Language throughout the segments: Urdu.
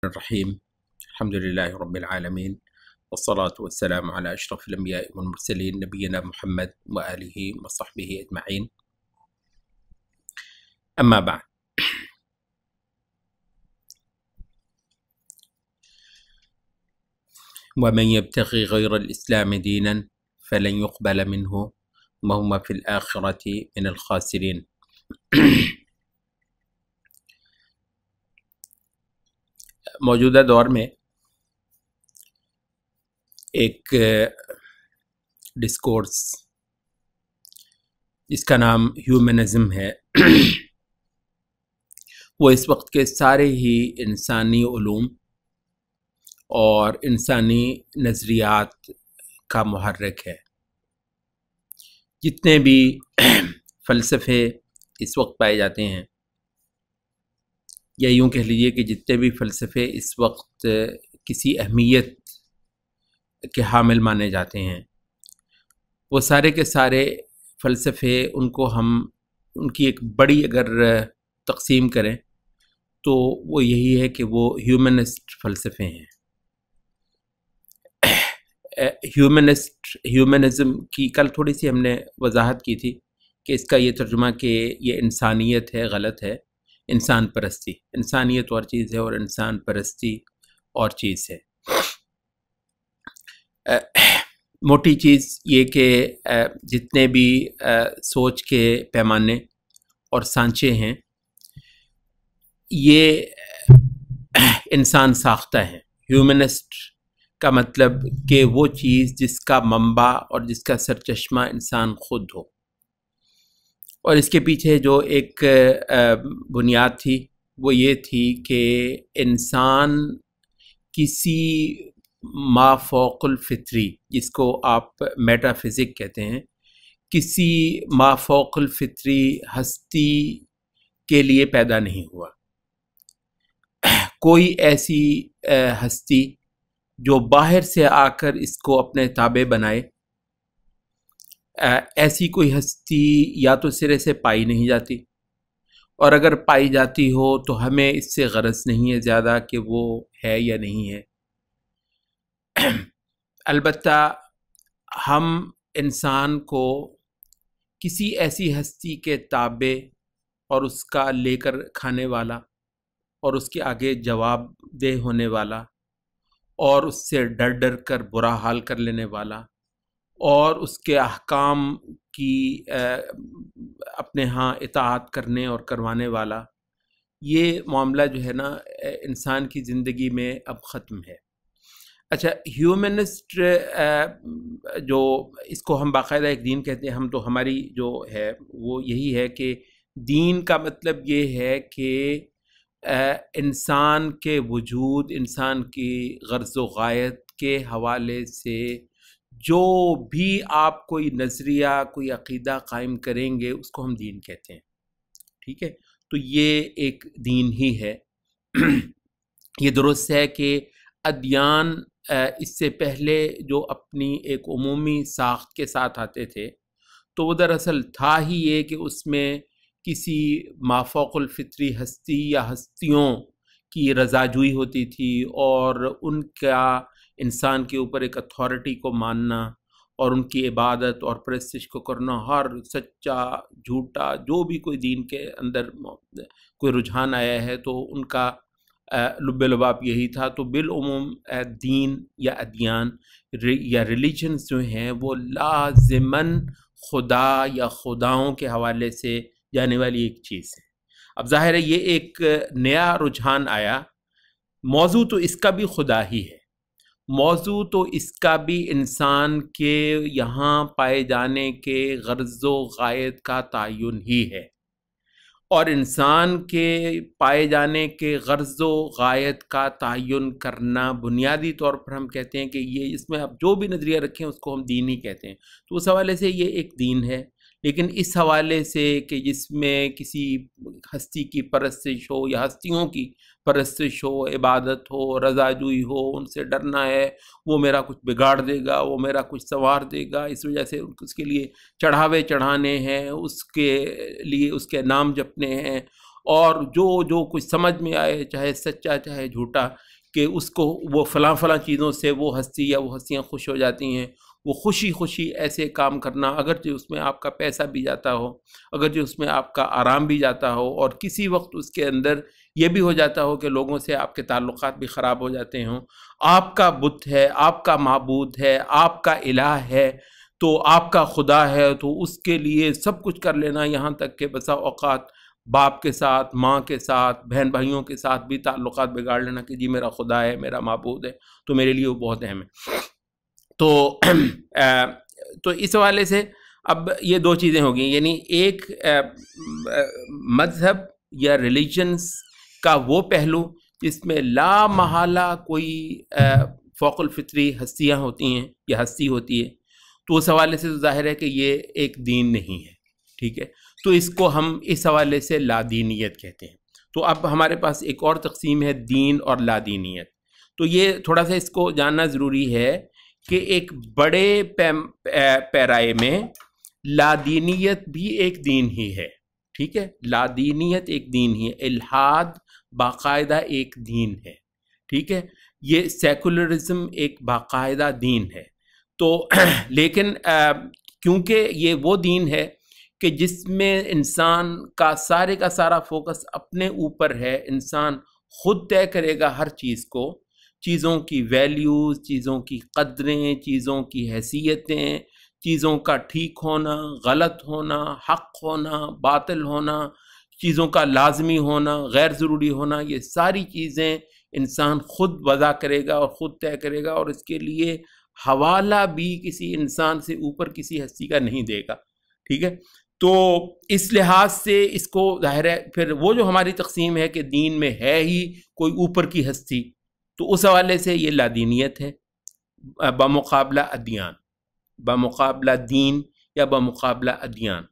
الرحيم الحمد لله رب العالمين والصلاة والسلام على أشرف الأنبياء والمرسلين نبينا محمد وآله وصحبه أجمعين. أما بعد، ومن يبتغي غير الإسلام دينا فلن يقبل منه وهو في الآخرة من الخاسرين. موجودہ دور میں ایک ڈسکورس جس کا نام ہیومنزم ہے وہ اس وقت کے سارے ہی انسانی علوم اور انسانی نظریات کا محرک ہے. جتنے بھی فلسفے اس وقت پائے جاتے ہیں، یا یوں کہہ لیجیے کہ جتنے بھی فلسفے اس وقت کسی اہمیت کے حامل مانے جاتے ہیں، وہ سارے کے سارے فلسفے ان کی ایک بڑی اگر تقسیم کریں تو وہ یہی ہے کہ وہ ہیومنسٹ فلسفے ہیں. ہیومنزم کی کل تھوڑی سی ہم نے وضاحت کی تھی کہ اس کا یہ ترجمہ کہ یہ انسانیت ہے، غلط ہے. انسان پرستی، انسانیت اور چیز ہے اور انسان پرستی اور چیز ہے. موٹی چیز یہ کہ جتنے بھی سوچ کے پیمانے اور سانچے ہیں یہ انسان ساختہ ہیں. ہیومنسٹ کا مطلب کہ وہ چیز جس کا منبع اور جس کا سرچشمہ انسان خود ہو، اور اس کے پیچھے جو ایک بنیاد تھی وہ یہ تھی کہ انسان کسی ما فوق الفطری، جس کو آپ میٹا فزک کہتے ہیں، کسی ما فوق الفطری ہستی کے لیے پیدا نہیں ہوا. کوئی ایسی ہستی جو باہر سے آ کر اس کو اپنے تابع بنائے، ایسی کوئی ہستی یا تو سرے سے پائی نہیں جاتی، اور اگر پائی جاتی ہو تو ہمیں اس سے غرض نہیں ہے زیادہ کہ وہ ہے یا نہیں ہے. البتہ ہم انسان کو کسی ایسی ہستی کے تابع اور اس کا لے کر کھانے والا اور اس کے آگے جواب دہ ہونے والا اور اس سے ڈر ڈر کر برا حال کر لینے والا اور اس کے احکام کی اپنے ہاں اطاعت کرنے اور کروانے والا، یہ معاملہ جو ہے نا انسان کی زندگی میں اب ختم ہے. اچھا، ہیومنسٹ جو اس کو ہم باقاعدہ ایک دین کہتے ہیں، ہم تو ہماری جو ہے وہ یہی ہے کہ دین کا مطلب یہ ہے کہ انسان کے وجود، انسان کی غرض و غایت کے حوالے سے جو بھی آپ کوئی نظریہ، کوئی عقیدہ قائم کریں گے اس کو ہم دین کہتے ہیں. ٹھیک ہے، تو یہ ایک دین ہی ہے. یہ درست ہے کہ ادیان اس سے پہلے جو اپنی ایک عمومی ساخت کے ساتھ آتے تھے تو وہ دراصل تھا ہی یہ کہ اس میں کسی مافوق الفطری ہستی یا ہستیوں کی رضا جوئی ہوتی تھی، اور ان کا انسان کے اوپر ایک اتھارٹی کو ماننا اور ان کی عبادت اور پرستش کو کرنا. ہر سچا جھوٹا جو بھی کوئی دین کے اندر کوئی رجحان آیا ہے تو ان کا لب لباب یہی تھا. تو بالعموم دین یا ادیان یا ریلیجنز جو ہیں وہ لازماً خدا یا خداؤں کے حوالے سے جانے والی ایک چیز ہے. اب ظاہر ہے یہ ایک نیا رجحان آیا. موضوع تو اس کا بھی خدا ہی ہے، موضوع تو اس کا بھی انسان کے یہاں پائے جانے کے غرض و غایت کا تعین ہی ہے. اور انسان کے پائے جانے کے غرض و غایت کا تعین کرنا بنیادی طور پر ہم کہتے ہیں کہ یہ اس میں آپ جو بھی نظریہ رکھیں اس کو ہم دین ہی کہتے ہیں. تو اس حوالے سے یہ ایک دین ہے. لیکن اس حوالے سے کہ جس میں کسی ہستی کی پرستش ہو یا ہستیوں کی پرستش ہو، عبادت ہو، رضا جوئی ہو، ان سے ڈرنا ہے وہ میرا کچھ بگاڑ دے گا، وہ میرا کچھ سنوار دے گا، اس وجہ سے اس کے لیے چڑھاوے چڑھانے ہیں، اس کے لیے اس کے نام جپنے ہیں اور جو کچھ سمجھ میں آئے، چاہے سچا چاہے جھوٹا، کہ اس کو وہ فلاں چیزوں سے وہ ہستی یا وہ ہستیاں خوش ہو جاتی ہیں، وہ خوشی ایسے کام کرنا، اگرچہ اس میں آپ کا پیسہ بھی جاتا ہو، اگرچہ اس میں آپ کا آرام بھی جاتا ہو، اور کسی وقت اس کے اندر یہ بھی ہو جاتا ہو کہ لوگوں سے آپ کے تعلقات بھی خراب ہو جاتے ہوں، آپ کا بت ہے، آپ کا معبود ہے، آپ کا الہ ہے، تو آپ کا خدا ہے، تو اس کے لیے سب کچھ کر لینا، یہاں تک کہ بسا اوقات باپ کے ساتھ، ماں کے ساتھ، بہن بھائیوں کے ساتھ بھی تعلقات بگاڑ لینا کہ جی میرا خدا ہے، میرا معبود ہے، تو میرے لیے وہ بہت اہم ہے۔ تو اس حوالے سے اب یہ دو چیزیں ہو گئیں، یعنی ایک مذہب یا ریلیجنس کا وہ پہلو جس میں لا محالہ کوئی فوق الفطری ہستیاں ہوتی ہیں یا ہستی ہوتی ہے، تو اس حوالے سے تو ظاہر ہے کہ یہ ایک دین نہیں ہے، ٹھیک ہے، تو اس کو ہم اس حوالے سے لادینیت کہتے ہیں۔ تو اب ہمارے پاس ایک اور تقسیم ہے دین اور لادینیت، تو یہ تھوڑا سا اس کو جاننا ضروری ہے کہ ایک بڑے پیرائے میں لادینیت بھی ایک دین ہی ہے، ٹھیک ہے، لادینیت ایک دین ہی ہے، الحاد باقاعدہ ایک دین ہے، ٹھیک ہے، یہ سیکولرزم ایک باقاعدہ دین ہے، تو لیکن کیونکہ یہ وہ دین ہے کہ جس میں انسان کا سارا فوکس اپنے اوپر ہے، انسان خود طے کرے گا ہر چیز کو، چیزوں کی ویلیوز، چیزوں کی قدریں، چیزوں کی حیثیتیں، چیزوں کا ٹھیک ہونا، غلط ہونا، حق ہونا، باطل ہونا، چیزوں کا لازمی ہونا، غیر ضروری ہونا، یہ ساری چیزیں انسان خود وضع کرے گا اور خود طے کرے گا، اور اس کے لیے حوالہ بھی کسی انسان سے اوپر کسی ہستی کا نہیں دے گا، ٹھیک ہے۔ تو اس لحاظ سے اس کو ظاہر ہے پھر وہ جو ہماری تقسیم ہے کہ دین میں ہے ہی کوئی اوپر کی ہستی، تو اس حوالے سے یہ لادینیت ہے بمقابلہ ادیان، بمقابلہ دین یا بمقابلہ ادیان،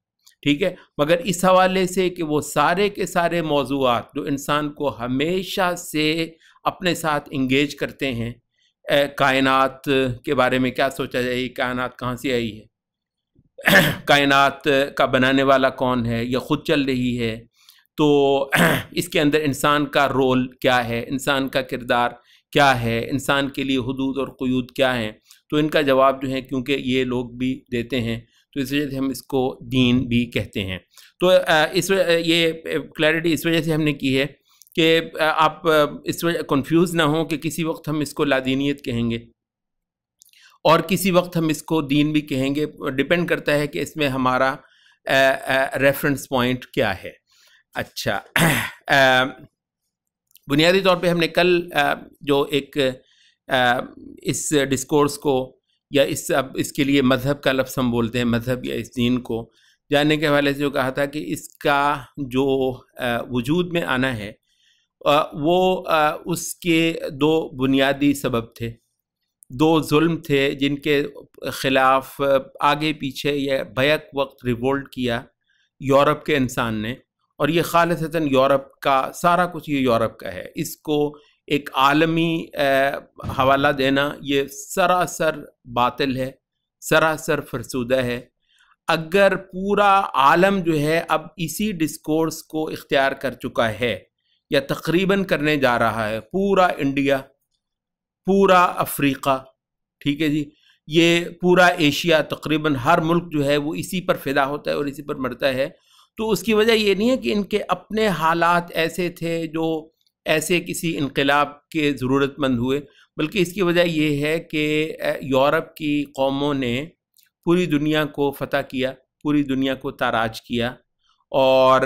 ٹھیک ہے۔ مگر اس حوالے سے کہ وہ سارے کے سارے موضوعات جو انسان کو ہمیشہ سے اپنے ساتھ انگیج کرتے ہیں، کائنات کے بارے میں کیا سوچا جائے، کائنات کہاں سے آئی ہے، کائنات کا بنانے والا کون ہے، یا خود چل رہی ہے، تو اس کے اندر انسان کا رول کیا ہے، انسان کا کردار کیا ہے، انسان کے لیے حدود اور قیود کیا ہیں، تو ان کا جواب جو ہے کیونکہ یہ لوگ بھی دیتے ہیں، تو اس وجہ سے ہم اس کو دین بھی کہتے ہیں۔ تو یہ کلیئرٹی اس وجہ سے ہم نے کی ہے کہ آپ اس وجہ کنفیوز نہ ہوں کہ کسی وقت ہم اس کو لادینیت کہیں گے اور کسی وقت ہم اس کو دین بھی کہیں گے، ڈیپینڈ کرتا ہے کہ اس میں ہمارا ریفرنس پوائنٹ کیا ہے۔ اچھا، بنیادی طور پہ ہم نے کل جو ایک اس ڈسکورس کو یا اس کے لیے مذہب کا لفظ ہم بولتے ہیں، مذہب یا اس دین کو جاننے کے حوالے سے جو کہا تھا کہ اس کا جو وجود میں آنا ہے وہ اس کے دو بنیادی سبب تھے، دو ظلم تھے جن کے خلاف آگے پیچھے یا بیک وقت ریولٹ کیا یورپ کے انسان نے، اور یہ خالصتاً یورپ کا سارا کچھ یہ یورپ کا ہے، اس کو ایک عالمی حوالہ دینا یہ سراسر باطل ہے، سراسر فرسودہ ہے۔ اگر پورا عالم جو ہے اب اسی ڈسکورس کو اختیار کر چکا ہے یا تقریباً کرنے جا رہا ہے، پورا انڈیا، پورا افریقہ، ٹھیک ہے جی، یہ پورا ایشیا، تقریباً ہر ملک جو ہے وہ اسی پر فدا ہوتا ہے اور اسی پر مرتا ہے، تو اس کی وجہ یہ نہیں ہے کہ ان کے اپنے حالات ایسے تھے جو ایسے کسی انقلاب کے ضرورت مند ہوئے، بلکہ اس کی وجہ یہ ہے کہ یورپ کی قوموں نے پوری دنیا کو فتح کیا، پوری دنیا کو تاراج کیا، اور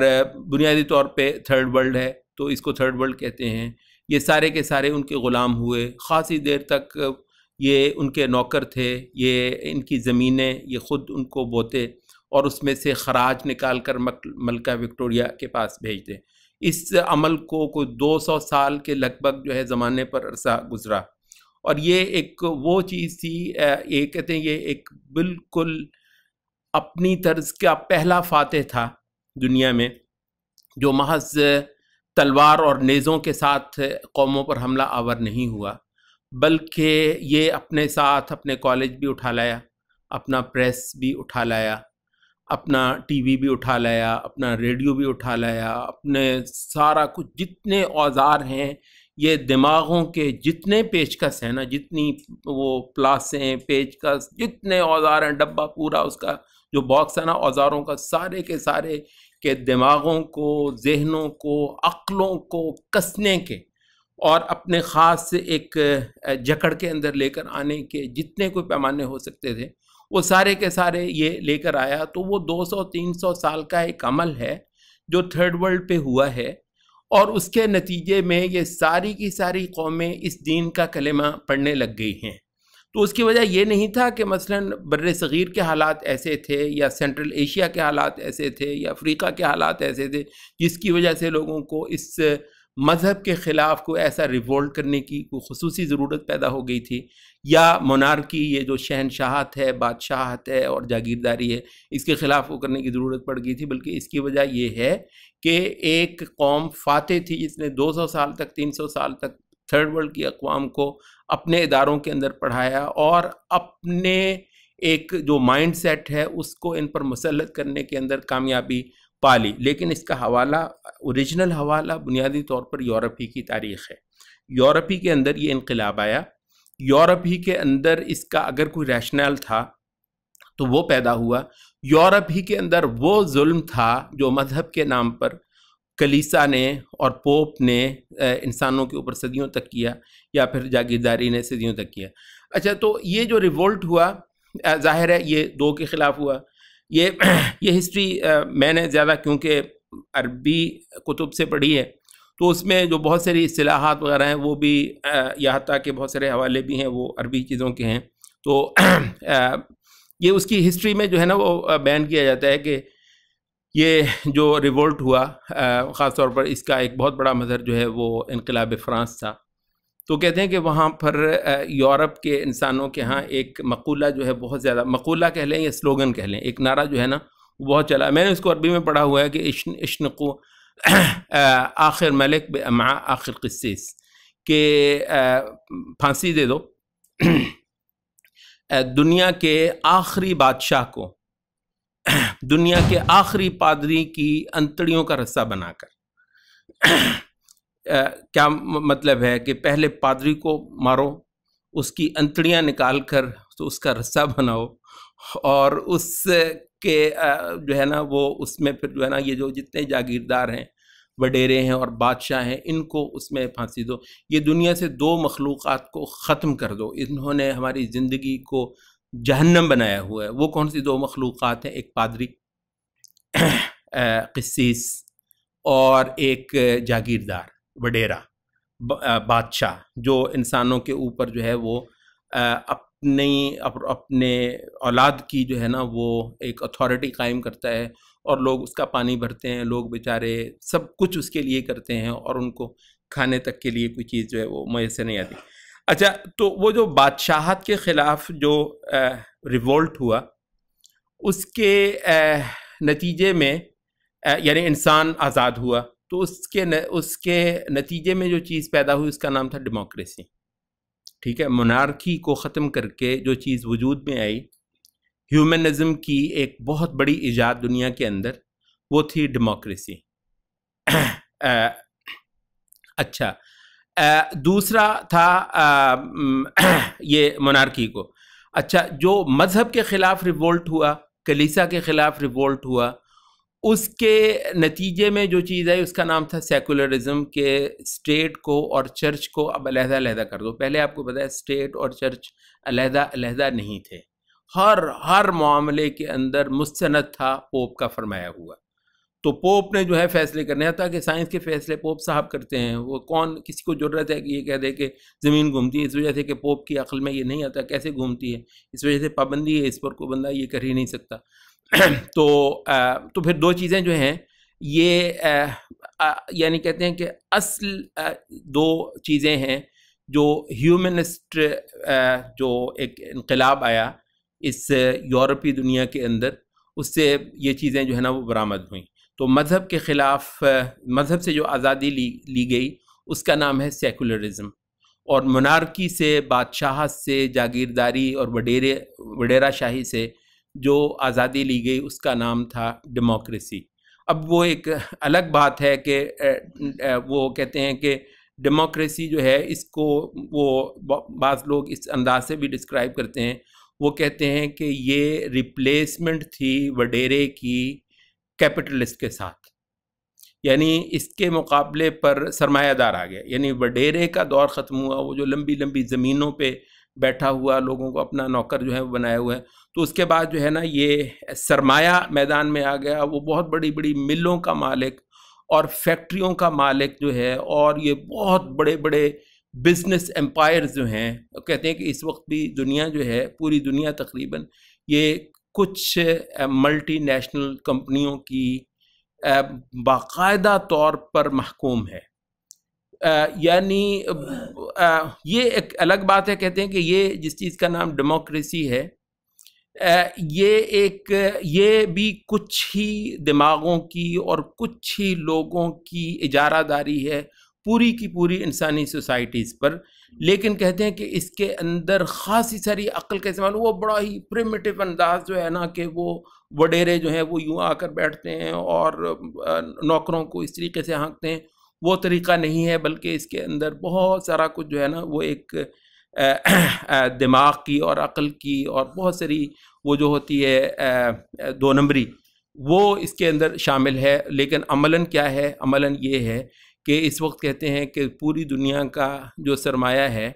بنیادی طور پہ تھرڈ ورلڈ ہے تو اس کو تھرڈ ورلڈ کہتے ہیں، یہ سارے کے سارے ان کے غلام ہوئے، خاصی دیر تک یہ ان کے نوکر تھے، یہ ان کی زمینیں یہ خود ان کو بوتے اور اس میں سے خراج نکال کر ملکہ وکٹوریہ کے پاس بھیجتے۔ اس عمل کو کوئی 200 سال کے لگ بھگ جو ہے زمانے پر عرصہ گزرا، اور یہ ایک وہ چیز تھی، یہ کہتے ہیں یہ ایک بالکل اپنی طرز کا پہلا فاتح تھا دنیا میں، جو محض تلوار اور نیزوں کے ساتھ قوموں پر حملہ آور نہیں ہوا، بلکہ یہ اپنے ساتھ اپنے کالج بھی اٹھا لایا، اپنا پریس بھی اٹھا لایا، اپنا ٹی وی بھی اٹھا لایا، اپنا ریڈیو بھی اٹھا لایا، اپنے سارا کچھ جتنے اوزار ہیں، یہ دماغوں کے جتنے پیچکس ہیں نا، جتنی وہ پلاسیں پیچکس جتنے اوزار ہیں، ڈبہ پورا اس کا جو باکس ہے نا اوزاروں کا، سارے کے سارے کہ دماغوں کو، ذہنوں کو، عقلوں کو کسنے کے اور اپنے خاص ایک جکڑ کے اندر لے کر آنے کے جتنے کوئی پیمانے ہو سکتے تھے، وہ سارے کے سارے یہ لے کر آیا۔ تو وہ 200-300 سال کا ایک عمل ہے جو تھرڈ ورلڈ پہ ہوا ہے، اور اس کے نتیجے میں یہ ساری کی ساری قومیں اس دین کا کلمہ پڑھنے لگ گئی ہیں۔ تو اس کی وجہ یہ نہیں تھا کہ مثلا بر صغیر کے حالات ایسے تھے، یا سینٹرل ایشیا کے حالات ایسے تھے، یا افریقہ کے حالات ایسے تھے جس کی وجہ سے لوگوں کو اس مذہب کے خلاف کوئی ایسا ریوولٹ کرنے کی کوئی خصوصی ضرورت پیدا ہو گئی تھی، یا مونارکی، یہ جو شہنشاہت ہے، بادشاہت ہے اور جاگیرداری ہے، اس کے خلاف وہ کرنے کی ضرورت پڑ گئی تھی، بلکہ اس کی وجہ یہ ہے کہ ایک قوم فاتح تھی جس نے 200 سال تک، 300 سال تک تھرڈ ورلڈ کی اقوام کو اپنے اداروں کے اندر پڑھایا، اور اپنے ایک جو مائنڈ سیٹ ہے اس کو ان پر مسلط کرنے کے اندر کامیابی پالی۔ لیکن اس کا حوالہ، اوریجنل حوالہ بنیادی طور پر یورپ ہی کی تاریخ ہے۔ یورپ ہی کے اندر یہ انقلاب آیا، یورپ ہی کے اندر اس کا اگر کوئی ریشنل تھا تو وہ پیدا ہوا، یورپ ہی کے اندر وہ ظلم تھا جو مذہب کے نام پر کلیسا نے اور پوپ نے انسانوں کے اوپر صدیوں تک کیا، یا پھر جاگیرداری نے صدیوں تک کیا۔ اچھا، تو یہ جو ریولٹ ہوا، ظاہر ہے یہ دو کے خلاف ہوا۔ یہ ہسٹری میں نے زیادہ کیونکہ عربی کتب سے پڑھی ہے، تو اس میں جو بہت ساری اصطلاحات وغیرہ ہیں وہ بھی، یہاں تک کہ بہت سارے حوالے بھی ہیں وہ عربی چیزوں کے ہیں، تو یہ اس کی ہسٹری میں جو ہے نا وہ بیان کیا جاتا ہے کہ یہ جو ریولٹ ہوا، خاص طور پر اس کا ایک بہت بڑا مظہر جو ہے وہ انقلاب فرانس تھا۔ تو کہتے ہیں کہ وہاں پر یورپ کے انسانوں کے ہاں ایک مقولہ جو ہے بہت زیادہ، مقولہ کہہ لیں یا سلوگن کہہ لیں، ایک نعرہ جو ہے نا وہ بہت چلا۔ میں نے اس کو عربی میں پڑھا ہوا ہے کہ اشنقو آخر ملک بامعاء آخر قسیس، کہ پھانسی دے دو دنیا کے آخری بادشاہ کو، دنیا کے آخری پادری کی انتڑیوں کا رسہ بنا کر۔ کیا مطلب ہے کہ پہلے پادری کو مارو، اس کی انتڑیاں نکال کر تو اس کا رسہ بناؤ، اور اس کے جو ہے نا وہ اس میں پھر جو ہے نا یہ جو جتنے جاگیردار ہیں، وڈیرے ہیں اور بادشاہ ہیں، ان کو اس میں پھانسی دو۔ یہ دنیا سے دو مخلوقات کو ختم کر دو، انہوں نے ہماری زندگی کو جہنم بنایا ہوا ہے۔ وہ کون سی دو مخلوقات ہیں؟ ایک پادری قسیس، اور ایک جاگیردار وڈیرا بادشاہ، جو انسانوں کے اوپر جو ہے وہ اپنے اولاد کی جو ہے نا وہ ایک اتھارٹی قائم کرتا ہے، اور لوگ اس کا پانی بھرتے ہیں، لوگ بیچارے سب کچھ اس کے لیے کرتے ہیں، اور ان کو کھانے تک کے لیے کوئی چیز جو ہے وہ میسر نہیں آتی۔ اچھا، تو وہ جو بادشاہت کے خلاف جو ریولٹ ہوا، اس کے نتیجے میں یعنی انسان آزاد ہوا، تو اس کے نتیجے میں جو چیز پیدا ہوئی اس کا نام تھا ڈیموکریسی۔ ٹھیک ہے، مونارکی کو ختم کر کے جو چیز وجود میں آئی، ہیومنزم کی ایک بہت بڑی ایجاد دنیا کے اندر، وہ تھی ڈیموکریسی۔ اچھا، دوسرا تھا یہ مونارکی کو۔ اچھا، جو مذہب کے خلاف ریولٹ ہوا، کلیسا کے خلاف ریولٹ ہوا، اس کے نتیجے میں جو چیز ہے اس کا نام تھا سیکولرزم، کہ اسٹیٹ کو اور چرچ کو اب علیحدہ علیحدہ کر دو۔ پہلے آپ کو پتہ ہے اسٹیٹ اور چرچ علیحدہ علیحدہ نہیں تھے، ہر معاملے کے اندر مستند تھا پوپ کا فرمایا ہوا۔ تو پوپ نے جو ہے فیصلے کرنے تھا کہ سائنس کے فیصلے پوپ صاحب کرتے ہیں، وہ کون، کسی کو ضرورت ہے کہ یہ کہہ دے کہ زمین گھومتی ہے، اس وجہ سے کہ پوپ کی عقل میں یہ نہیں آتا کیسے گھومتی ہے، اس وجہ سے پابندی ہے، اس پر کوئی بندہ یہ کر ہی نہیں سکتا۔ تو پھر دو چیزیں جو ہیں یہ یعنی کہتے ہیں کہ اصل دو چیزیں ہیں جو ہیومنسٹ جو ایک انقلاب آیا اس یورپی دنیا کے اندر، اس سے یہ چیزیں جو ہے نا وہ برآمد ہوئیں۔ تو مذہب کے خلاف، مذہب سے جو آزادی لی گئی اس کا نام ہے سیکولرزم، اور منارکی سے، بادشاہت سے، جاگیرداری اور وڈیرا شاہی سے جو آزادی لی گئی اس کا نام تھا ڈیموکریسی۔ اب وہ ایک الگ بات ہے کہ وہ کہتے ہیں کہ ڈیموکریسی جو ہے اس کو وہ بعض لوگ اس انداز سے بھی ڈسکرائب کرتے ہیں، وہ کہتے ہیں کہ یہ ریپلیسمنٹ تھی وڈیرے کی کیپٹلسٹ کے ساتھ، یعنی اس کے مقابلے پر سرمایہ دار آ گیا، یعنی وڈیرے کا دور ختم ہوا، وہ جو لمبی لمبی زمینوں پہ بیٹھا ہوا لوگوں کو اپنا نوکر جو ہے وہ بنائے ہوئے ہیں، تو اس کے بعد جو ہے نا یہ سرمایہ میدان میں آ گیا، وہ بہت بڑی بڑی ملوں کا مالک اور فیکٹریوں کا مالک جو ہے، اور یہ بہت بڑے بڑے بزنس امپائرز جو ہیں، کہتے ہیں کہ اس وقت بھی دنیا جو ہے، پوری دنیا تقریباً یہ کچھ ملٹی نیشنل کمپنیوں کی باقاعدہ طور پر محکوم ہے۔ یعنی یہ ایک الگ بات ہے، کہتے ہیں کہ یہ جس چیز کا نام ڈیموکریسی ہے، یہ بھی کچھ ہی دماغوں کی اور کچھ ہی لوگوں کی اجارہ داری ہے پوری کی پوری انسانی سوسائٹیز پر، لیکن کہتے ہیں کہ اس کے اندر خاصی ساری عقل کا استعمال، وہ بڑا ہی پریمیٹیو انداز جو ہے نا کہ وہ وڈیرے جو ہیں وہ یوں آ کر بیٹھتے ہیں اور نوکروں کو اس طریقے سے ہانکتے ہیں، وہ طریقہ نہیں ہے، بلکہ اس کے اندر بہت سارا کچھ جو ہے نا وہ ایک دماغ کی اور عقل کی اور بہت ساری وہ جو ہوتی ہے دو نمبری، وہ اس کے اندر شامل ہے۔ لیکن عملاً کیا ہے؟ عملاً یہ ہے کہ اس وقت کہتے ہیں کہ پوری دنیا کا جو سرمایہ ہے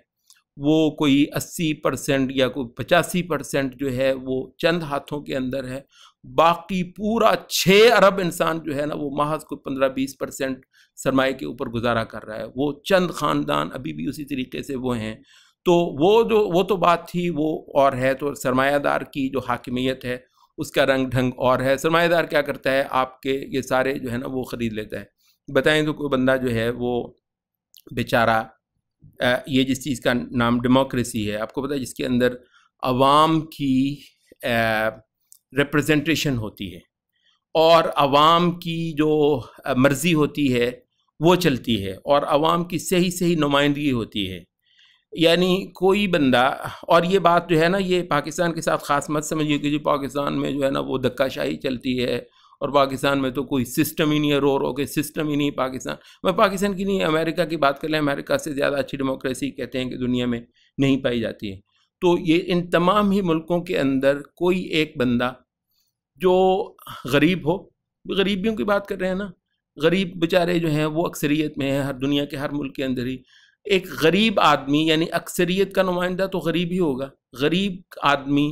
وہ کوئی 80% یا کوئی 85% جو ہے وہ چند ہاتھوں کے اندر ہے، باقی پورا 6 ارب انسان جو ہے نا وہ محض کوئی 15-20% سرمایہ کے اوپر گزارا کر رہا ہے، وہ چند خاندان ابھی بھی اسی طریقے سے وہ ہیں۔ تو وہ تو بات تھی، وہ اور ہے، تو سرمایہ دار کی جو حاکمیت ہے اس کا رنگ ڈھنگ اور ہے۔ سرمایہ دار کیا کرتا ہے؟ آپ کے یہ سارے جو ہے نا وہ خرید لیتا ہے۔ بتائیں تو کوئی بندہ جو ہے وہ بیچارہ یہ جس چیز کا نام ڈیموکریسی ہے، آپ کو پتہ ہے، جس کے اندر عوام کی ریپرزنٹیشن ہوتی ہے اور عوام کی جو مرضی ہوتی ہے وہ چلتی ہے، اور عوام کی صحیح نمائندگی ہوتی ہے، یعنی کوئی بندہ، اور یہ بات جو ہے نا یہ پاکستان کے ساتھ خاص مت سمجھیے کہ جو پاکستان میں جو ہے نا وہ دھکا شاہی چلتی ہے اور پاکستان میں تو کوئی سسٹم ہی نہیں ہے، رو کے سسٹم ہی نہیں پاکستان میں، پاکستان کی نہیں، امریکہ کی بات کر لیں، امریکہ سے زیادہ اچھی ڈیموکریسی کہتے ہیں کہ دنیا میں نہیں پائی جاتی ہے۔ تو یہ ان تمام ہی ملکوں کے اندر کوئی ایک بندہ جو غریب ہو، غریبیوں کی بات کر رہے ہیں نا، غریب بیچارے جو ہیں وہ اکثریت میں ہیں، ہر دنیا کے ہر ملک کے اندر ہی ایک غریب آدمی، یعنی اکثریت کا نمائندہ تو غریب ہی ہوگا، غریب آدمی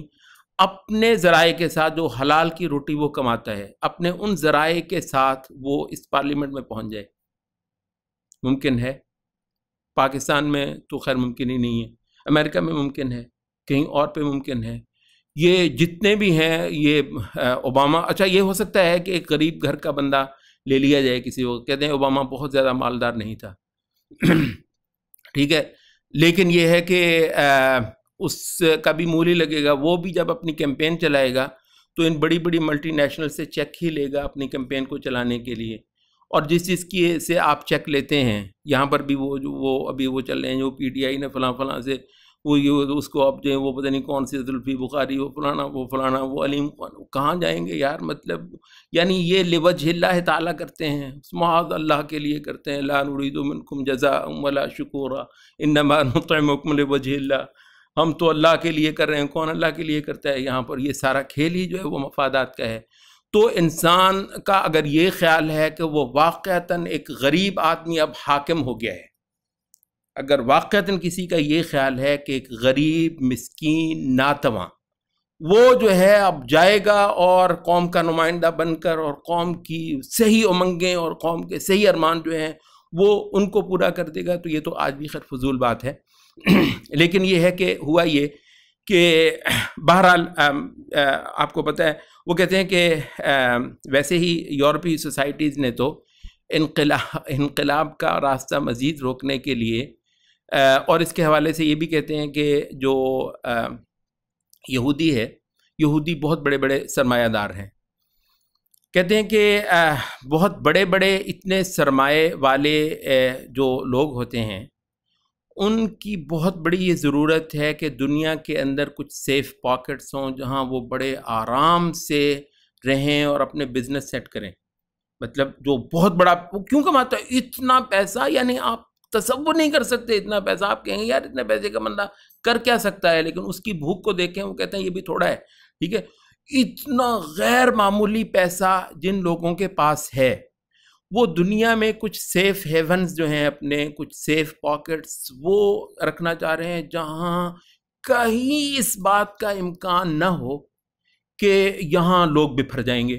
اپنے ذرائع کے ساتھ جو حلال کی روٹی وہ کماتا ہے، اپنے ان ذرائع کے ساتھ وہ اس پارلیمنٹ میں پہنچ جائے، ممکن ہے؟ پاکستان میں تو خیر ممکن ہی نہیں ہے، امریکہ میں ممکن ہے، کہیں اور پہ ممکن ہے، یہ جتنے بھی ہیں، یہ اوباما، اچھا یہ ہو سکتا ہے کہ ایک غریب گھر کا بندہ لے لیا جائے کسی کو، کہتے ہیں اوباما بہت زیادہ مالدار نہیں تھا ٹھیک ہے، لیکن یہ ہے کہ اس کا بھی مول ہی لگے گا، وہ بھی جب اپنی کیمپین چلائے گا تو ان بڑی بڑی ملٹی نیشنل سے چیک ہی لے گا اپنی کیمپین کو چلانے کے لیے، اور جس چیز کی سے آپ چیک لیتے ہیں، یہاں پر بھی وہ ابھی وہ چل رہے ہیں جو پی ٹی آئی نے فلاں سے وہ اس کو اب جو ہے وہ پتہ نہیں کون سی زلفی بخاری، وہ فلانا وہ علیم کہاں جائیں گے یار، مطلب یعنی یہ لوجہ اللہ تعالیٰ کرتے ہیں، معاذ اللہ کے لیے کرتے ہیں، لا نريد منکم جزاء ولا شکورا انما نطعمکم لوجہ اللہ، ہم تو اللہ کے لیے کر رہے ہیں، کون اللہ کے لیے کرتا ہے؟ یہاں پر یہ سارا کھیل ہی جو ہے وہ مفادات کا ہے۔ تو انسان کا اگر یہ خیال ہے کہ وہ واقعتاً ایک غریب آدمی اب حاکم ہو گیا ہے، اگر واقعتاً کسی کا یہ خیال ہے کہ ایک غریب مسکین ناتواں وہ جو ہے اب جائے گا اور قوم کا نمائندہ بن کر اور قوم کی صحیح امنگیں اور قوم کے صحیح ارمان جو ہیں وہ ان کو پورا کر دے گا، تو یہ تو آج بھی خیر فضول بات ہے لیکن یہ ہے کہ ہوا یہ کہ بہرحال آپ کو پتہ ہے، وہ کہتے ہیں کہ ویسے ہی یورپی سوسائٹیز نے تو انقلاب کا راستہ مزید روکنے کے لیے، اور اس کے حوالے سے یہ بھی کہتے ہیں کہ جو یہودی ہے، یہودی بہت بڑے بڑے سرمایہ دار ہیں، کہتے ہیں کہ بہت بڑے بڑے اتنے سرمایہ والے جو لوگ ہوتے ہیں ان کی بہت بڑی یہ ضرورت ہے کہ دنیا کے اندر کچھ سیف پاکٹس ہوں جہاں وہ بڑے آرام سے رہیں اور اپنے بزنس سیٹ کریں. مطلب جو بہت بڑا، وہ کیوں کماتا ہے اتنا پیسہ، یعنی آپ تصور نہیں کر سکتے اتنا پیسہ. آپ کہیں گے یار اتنے پیسے کا بندہ کر کیا سکتا ہے، لیکن اس کی بھوک کو دیکھیں، وہ کہتے ہیں یہ بھی تھوڑا ہے. ٹھیک ہے، اتنا غیر معمولی پیسہ جن لوگوں کے پاس ہے، وہ دنیا میں کچھ سیف ہیونز جو ہیں، اپنے کچھ سیف پاکٹس وہ رکھنا چاہ رہے ہیں جہاں کہیں اس بات کا امکان نہ ہو کہ یہاں لوگ بکھر جائیں گے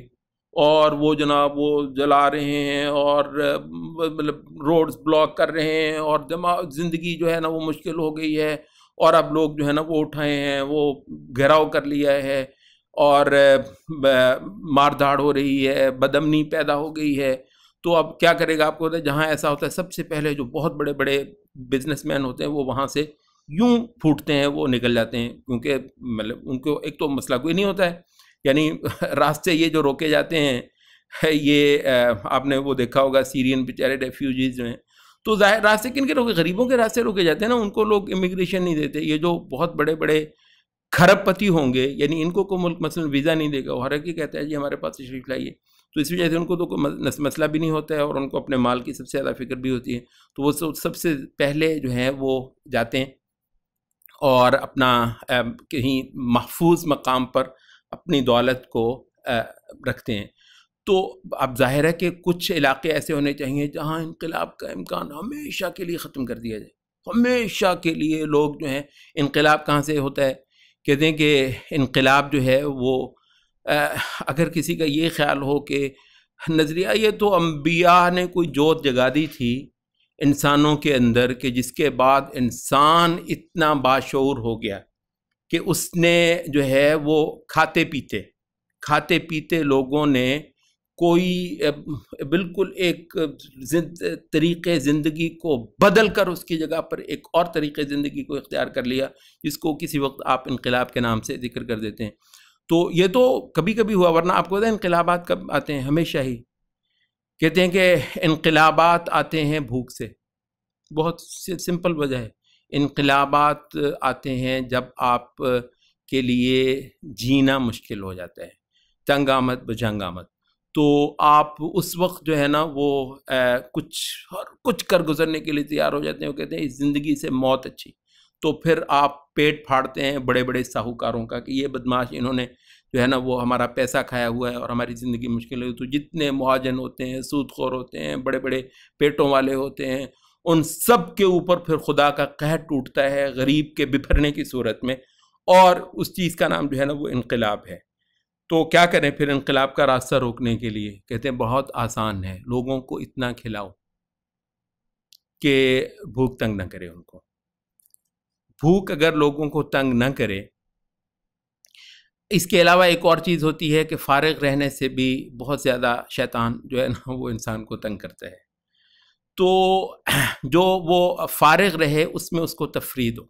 اور وہ جناب وہ جلا رہے ہیں اور مطلب روڈز بلاک کر رہے ہیں اور زندگی جو ہے نا وہ مشکل ہو گئی ہے، اور اب لوگ جو ہے نا وہ اٹھائے ہیں، وہ گھیراؤ کر لیا ہے اور مار دھاڑ ہو رہی ہے، بدامنی پیدا ہو گئی ہے. تو اب کیا کرے گا؟ آپ کو پتہ ہے جہاں ایسا ہوتا ہے سب سے پہلے جو بہت بڑے بڑے بزنس مین ہوتے ہیں وہ وہاں سے یوں پھوٹتے ہیں، وہ نکل جاتے ہیں، کیونکہ مطلب ان کو ایک تو مسئلہ کوئی نہیں ہوتا ہے، یعنی راستے یہ جو روکے جاتے ہیں یہ آپ نے وہ دیکھا ہوگا سیرین بیچارے ریفیوجیز جو ہیں، تو ظاہر راستے کن کے روکے؟ غریبوں کے راستے روکے جاتے ہیں نا، ان کو لوگ امیگریشن نہیں دیتے. یہ جو بہت بڑے بڑے کھرب پتی ہوں گے، یعنی ان کو ملک مثلا ویزا نہیں دے گا، وہ ہر ایک کہتا ہے جی ہمارے پاس تشریف لائیے، تو اس وجہ سے ان کو تو کوئی مسئلہ بھی نہیں ہوتا ہے اور ان کو اپنے مال کی سب سے زیادہ فکر بھی ہوتی ہے. تو وہ سب سے پہلے جو ہیں وہ جاتے ہیں اور اپنا کہیں محفوظ مقام پر اپنی دولت کو رکھتے ہیں. تو اب ظاہر ہے کہ کچھ علاقے ایسے ہونے چاہیے جہاں انقلاب کا امکان ہمیشہ کے لیے ختم کر دیا جائے. ہمیشہ کے لیے لوگ جو ہیں، انقلاب کہاں سے ہوتا ہے؟ کہتے ہیں کہ انقلاب جو ہے وہ اگر کسی کا یہ خیال ہو کہ نظریہ یہ تو انبیاء نے کوئی جوت جگا دی تھی انسانوں کے اندر کہ جس کے بعد انسان اتنا باشعور ہو گیا کہ اس نے جو ہے وہ کھاتے پیتے لوگوں نے کوئی بالکل ایک طریقے زندگی کو بدل کر اس کی جگہ پر ایک اور طریقے زندگی کو اختیار کر لیا، جس کو کسی وقت آپ انقلاب کے نام سے ذکر کر دیتے ہیں. تو یہ تو کبھی کبھی ہوا، ورنہ آپ کو پتہ ہے انقلابات کب آتے ہیں؟ ہمیشہ ہی. کہتے ہیں کہ انقلابات آتے ہیں بھوک سے. بہت سمپل وجہ ہے، انقلابات آتے ہیں جب آپ کے لیے جینا مشکل ہو جاتا ہے، تنگ آمد بجنگ آمد. تو آپ اس وقت جو ہے نا وہ کچھ کر گزرنے کے لیے تیار ہو جاتے ہیں. وہ کہتے ہیں اس زندگی سے موت اچھی. تو پھر آپ پیٹ پھاڑتے ہیں بڑے بڑے ساہوکاروں کا کہ یہ بدماش انہوں نے جو ہے نا وہ ہمارا پیسہ کھایا ہوا ہے اور ہماری زندگی مشکل ہے. تو جتنے مہاجن ہوتے ہیں، سود خور ہوتے ہیں، بڑے بڑے پیٹوں والے ہوتے ہیں، ان سب کے اوپر پھر خدا کا قہر ٹوٹتا ہے غریب کے بپھرنے کی صورت میں، اور اس چیز کا نام جو ہے نا وہ انقلاب ہے. تو کیا کریں پھر انقلاب کا راستہ روکنے کے لیے؟ کہتے ہیں بہت آسان ہے، لوگوں کو اتنا کھلاؤ کہ بھوک تنگ نہ کرے ان کو. بھوک اگر لوگوں کو تنگ نہ کرے. اس کے علاوہ ایک اور چیز ہوتی ہے کہ فارغ رہنے سے بھی بہت زیادہ شیطان جو ہے نا وہ انسان کو تنگ کرتا ہے. تو جو وہ فارغ رہے اس میں اس کو تفریح دو،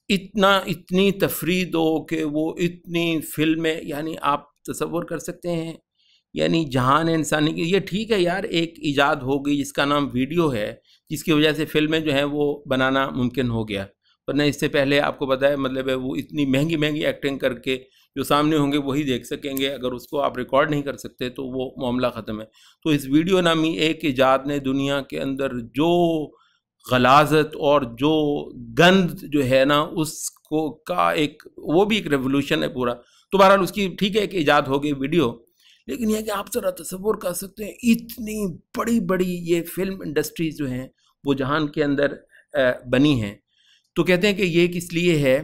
اتنی تفریح دو کہ وہ اتنی فلمیں، یعنی آپ تصور کر سکتے ہیں، یعنی جہان انسانی کی یہ ٹھیک ہے یار ایک ایجاد ہو گئی جس کا نام ویڈیو ہے، جس کی وجہ سے فلمیں جو ہیں وہ بنانا ممکن ہو گیا، ورنہ اس سے پہلے آپ کو پتہ ہے مطلب ہے وہ اتنی مہنگی ایکٹنگ کر کے جو سامنے ہوں گے وہی دیکھ سکیں گے، اگر اس کو آپ ریکارڈ نہیں کر سکتے تو وہ معاملہ ختم ہے. تو اس ویڈیو نامی ایک ایجاد نے دنیا کے اندر جو غلاظت اور جو گند جو ہے نا اس کو کا ایک وہ بھی ایک ریولوشن ہے پورا. تو بہرحال اس کی ٹھیک ہے کہ ایجاد ہو گئی ویڈیو، لیکن یہ کہ آپ ذرا تصور کر سکتے ہیں اتنی بڑی یہ فلم انڈسٹریز جو ہیں وہ جہان کے اندر بنی ہیں. تو کہتے ہیں کہ یہ کس لیے ہے؟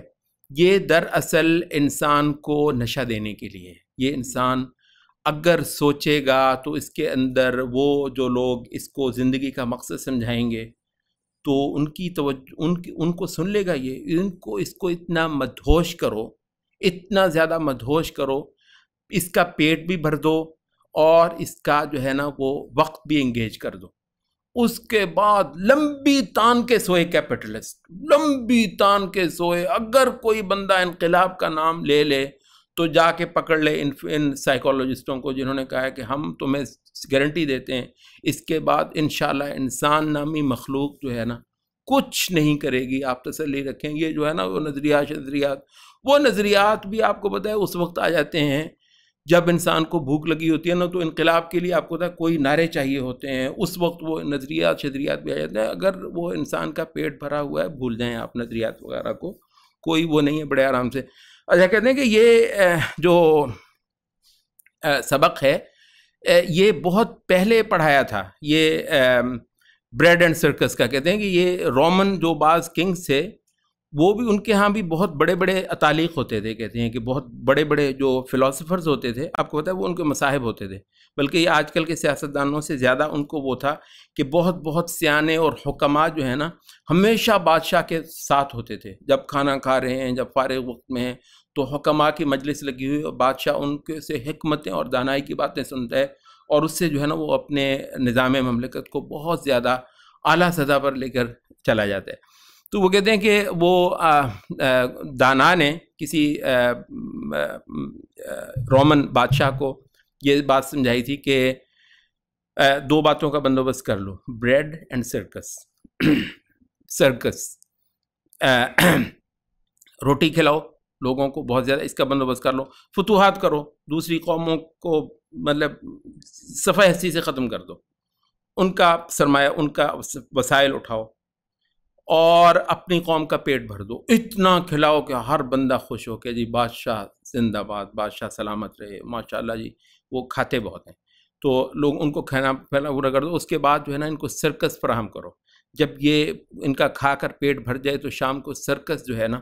یہ دراصل انسان کو نشہ دینے کے لیے. یہ انسان اگر سوچے گا تو اس کے اندر وہ جو لوگ اس کو زندگی کا مقصد سمجھائیں گے تو ان کی توجہ ان کو سن لے گا. یہ اس کو اتنا مدہوش کرو، اتنا زیادہ مدہوش کرو، اس کا پیٹ بھی بھر دو اور اس کا جو ہے نا وہ وقت بھی انگیج کر دو. اس کے بعد لمبی تان کے سوئے کیپٹلسٹ، لمبی تان کے سوئے. اگر کوئی بندہ انقلاب کا نام لے لے تو جا کے پکڑ لے ان سائیکولوجسٹوں کو جنہوں نے کہا ہے کہ ہم تمہیں گارنٹی دیتے ہیں اس کے بعد انشاءاللہ انسان نامی مخلوق جو ہے نا کچھ نہیں کرے گی، آپ تسلی رکھیں. یہ جو ہے نا وہ نظریات بھی آپ کو پتہ ہے اس وقت آ جاتے ہیں جب انسان کو بھوک لگی ہوتی ہے نا، تو انقلاب کے لیے آپ کو پتہ ہے کوئی نعرے چاہیے ہوتے ہیں، اس وقت وہ نظریات بھی آ جاتے ہیں. اگر وہ انسان کا پیٹ بھرا ہوا ہے بھول جائیں آپ نظریات وغیرہ کو، کوئی وہ نہیں ہے، بڑے آرام سے. اچھا کہتے ہیں کہ یہ جو سبق ہے یہ بہت پہلے پڑھایا تھا، یہ بریڈ اینڈ سرکس کا. کہتے ہیں کہ یہ رومن جو بعض کنگز تھے وہ بھی ان کے ہاں بھی بہت بڑے بڑے اتالیق ہوتے تھے. کہتے ہیں کہ بہت بڑے بڑے جو فلاسفرز ہوتے تھے، آپ کو پتہ ہے وہ ان کے مصاحب ہوتے تھے، بلکہ یہ آج کل کے سیاستدانوں سے زیادہ ان کو وہ تھا کہ بہت بہت سیانے اور حکماء جو ہیں نا ہمیشہ بادشاہ کے ساتھ ہوتے تھے. جب کھانا کھا رہے ہیں، جب فارغ وقت میں ہیں، تو حکماء کی مجلس لگی ہوئی اور بادشاہ ان کے سے حکمتیں اور دانائی کی باتیں سنتا ہے، اور اس سے جو ہے نا وہ اپنے نظام مملکت کو بہت زیادہ اعلیٰ سطح پر لے کر چلا جاتا ہے. تو وہ کہتے ہیں کہ وہ دانا نے کسی رومن بادشاہ کو یہ بات سمجھائی تھی کہ دو باتوں کا بندوبست کر لو، بریڈ اینڈ سرکس. روٹی کھلاؤ لوگوں کو بہت زیادہ، اس کا بندوبست کر لو. فتوحات کرو، دوسری قوموں کو مطلب صفحہ ہستی سے ختم کر دو، ان کا سرمایہ، ان کا وسائل اٹھاؤ اور اپنی قوم کا پیٹ بھر دو. اتنا کھلاؤ کہ ہر بندہ خوش ہو کہ جی بادشاہ زندہ باد، بادشاہ سلامت رہے، ماشاء اللہ جی. وہ کھاتے بہت ہیں تو لوگ ان کو کھانا پھیلا پورا کر دو. اس کے بعد جو ہے نا ان کو سرکس فراہم کرو. جب یہ ان کا کھا کر پیٹ بھر جائے تو شام کو سرکس جو ہے نا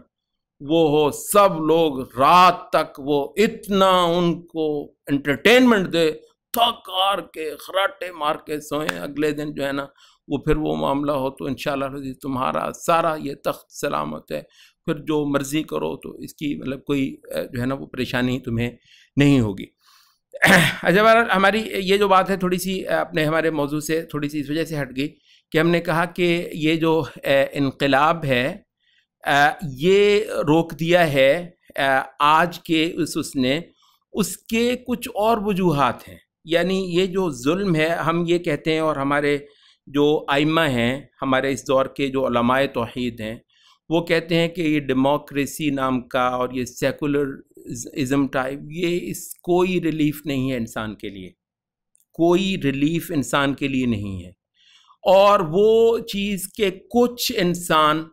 وہ ہو، سب لوگ رات تک وہ اتنا ان کو انٹرٹینمنٹ دے، تھک ہار کے خراٹے مار کے سوئیں. اگلے دن جو ہے نا وہ پھر وہ معاملہ ہو تو انشاءاللہ تمہارا سارا یہ تخت سلامت ہے، پھر جو مرضی کرو. تو اس کی مطلب کوئی جو ہے نا وہ پریشانی تمہیں نہیں ہوگی. اچھا ہماری یہ جو بات ہے تھوڑی سی اپنے ہمارے موضوع سے تھوڑی سی اس وجہ سے ہٹ گئی کہ ہم نے کہا کہ یہ جو انقلاب ہے یہ روک دیا ہے آج کے اس نے، اس کے کچھ اور وجوہات ہیں. یعنی یہ جو ظلم ہے، ہم یہ کہتے ہیں، اور ہمارے جو ائمہ ہیں، ہمارے اس دور کے جو علماء توحید ہیں، وہ کہتے ہیں کہ یہ ڈیموکریسی نام کا اور یہ سیکولرزم ٹائپ، یہ اس کوئی ریلیف نہیں ہے انسان کے لیے، کوئی ریلیف انسان کے لیے نہیں ہے. اور وہ چیز کہ کچھ انسان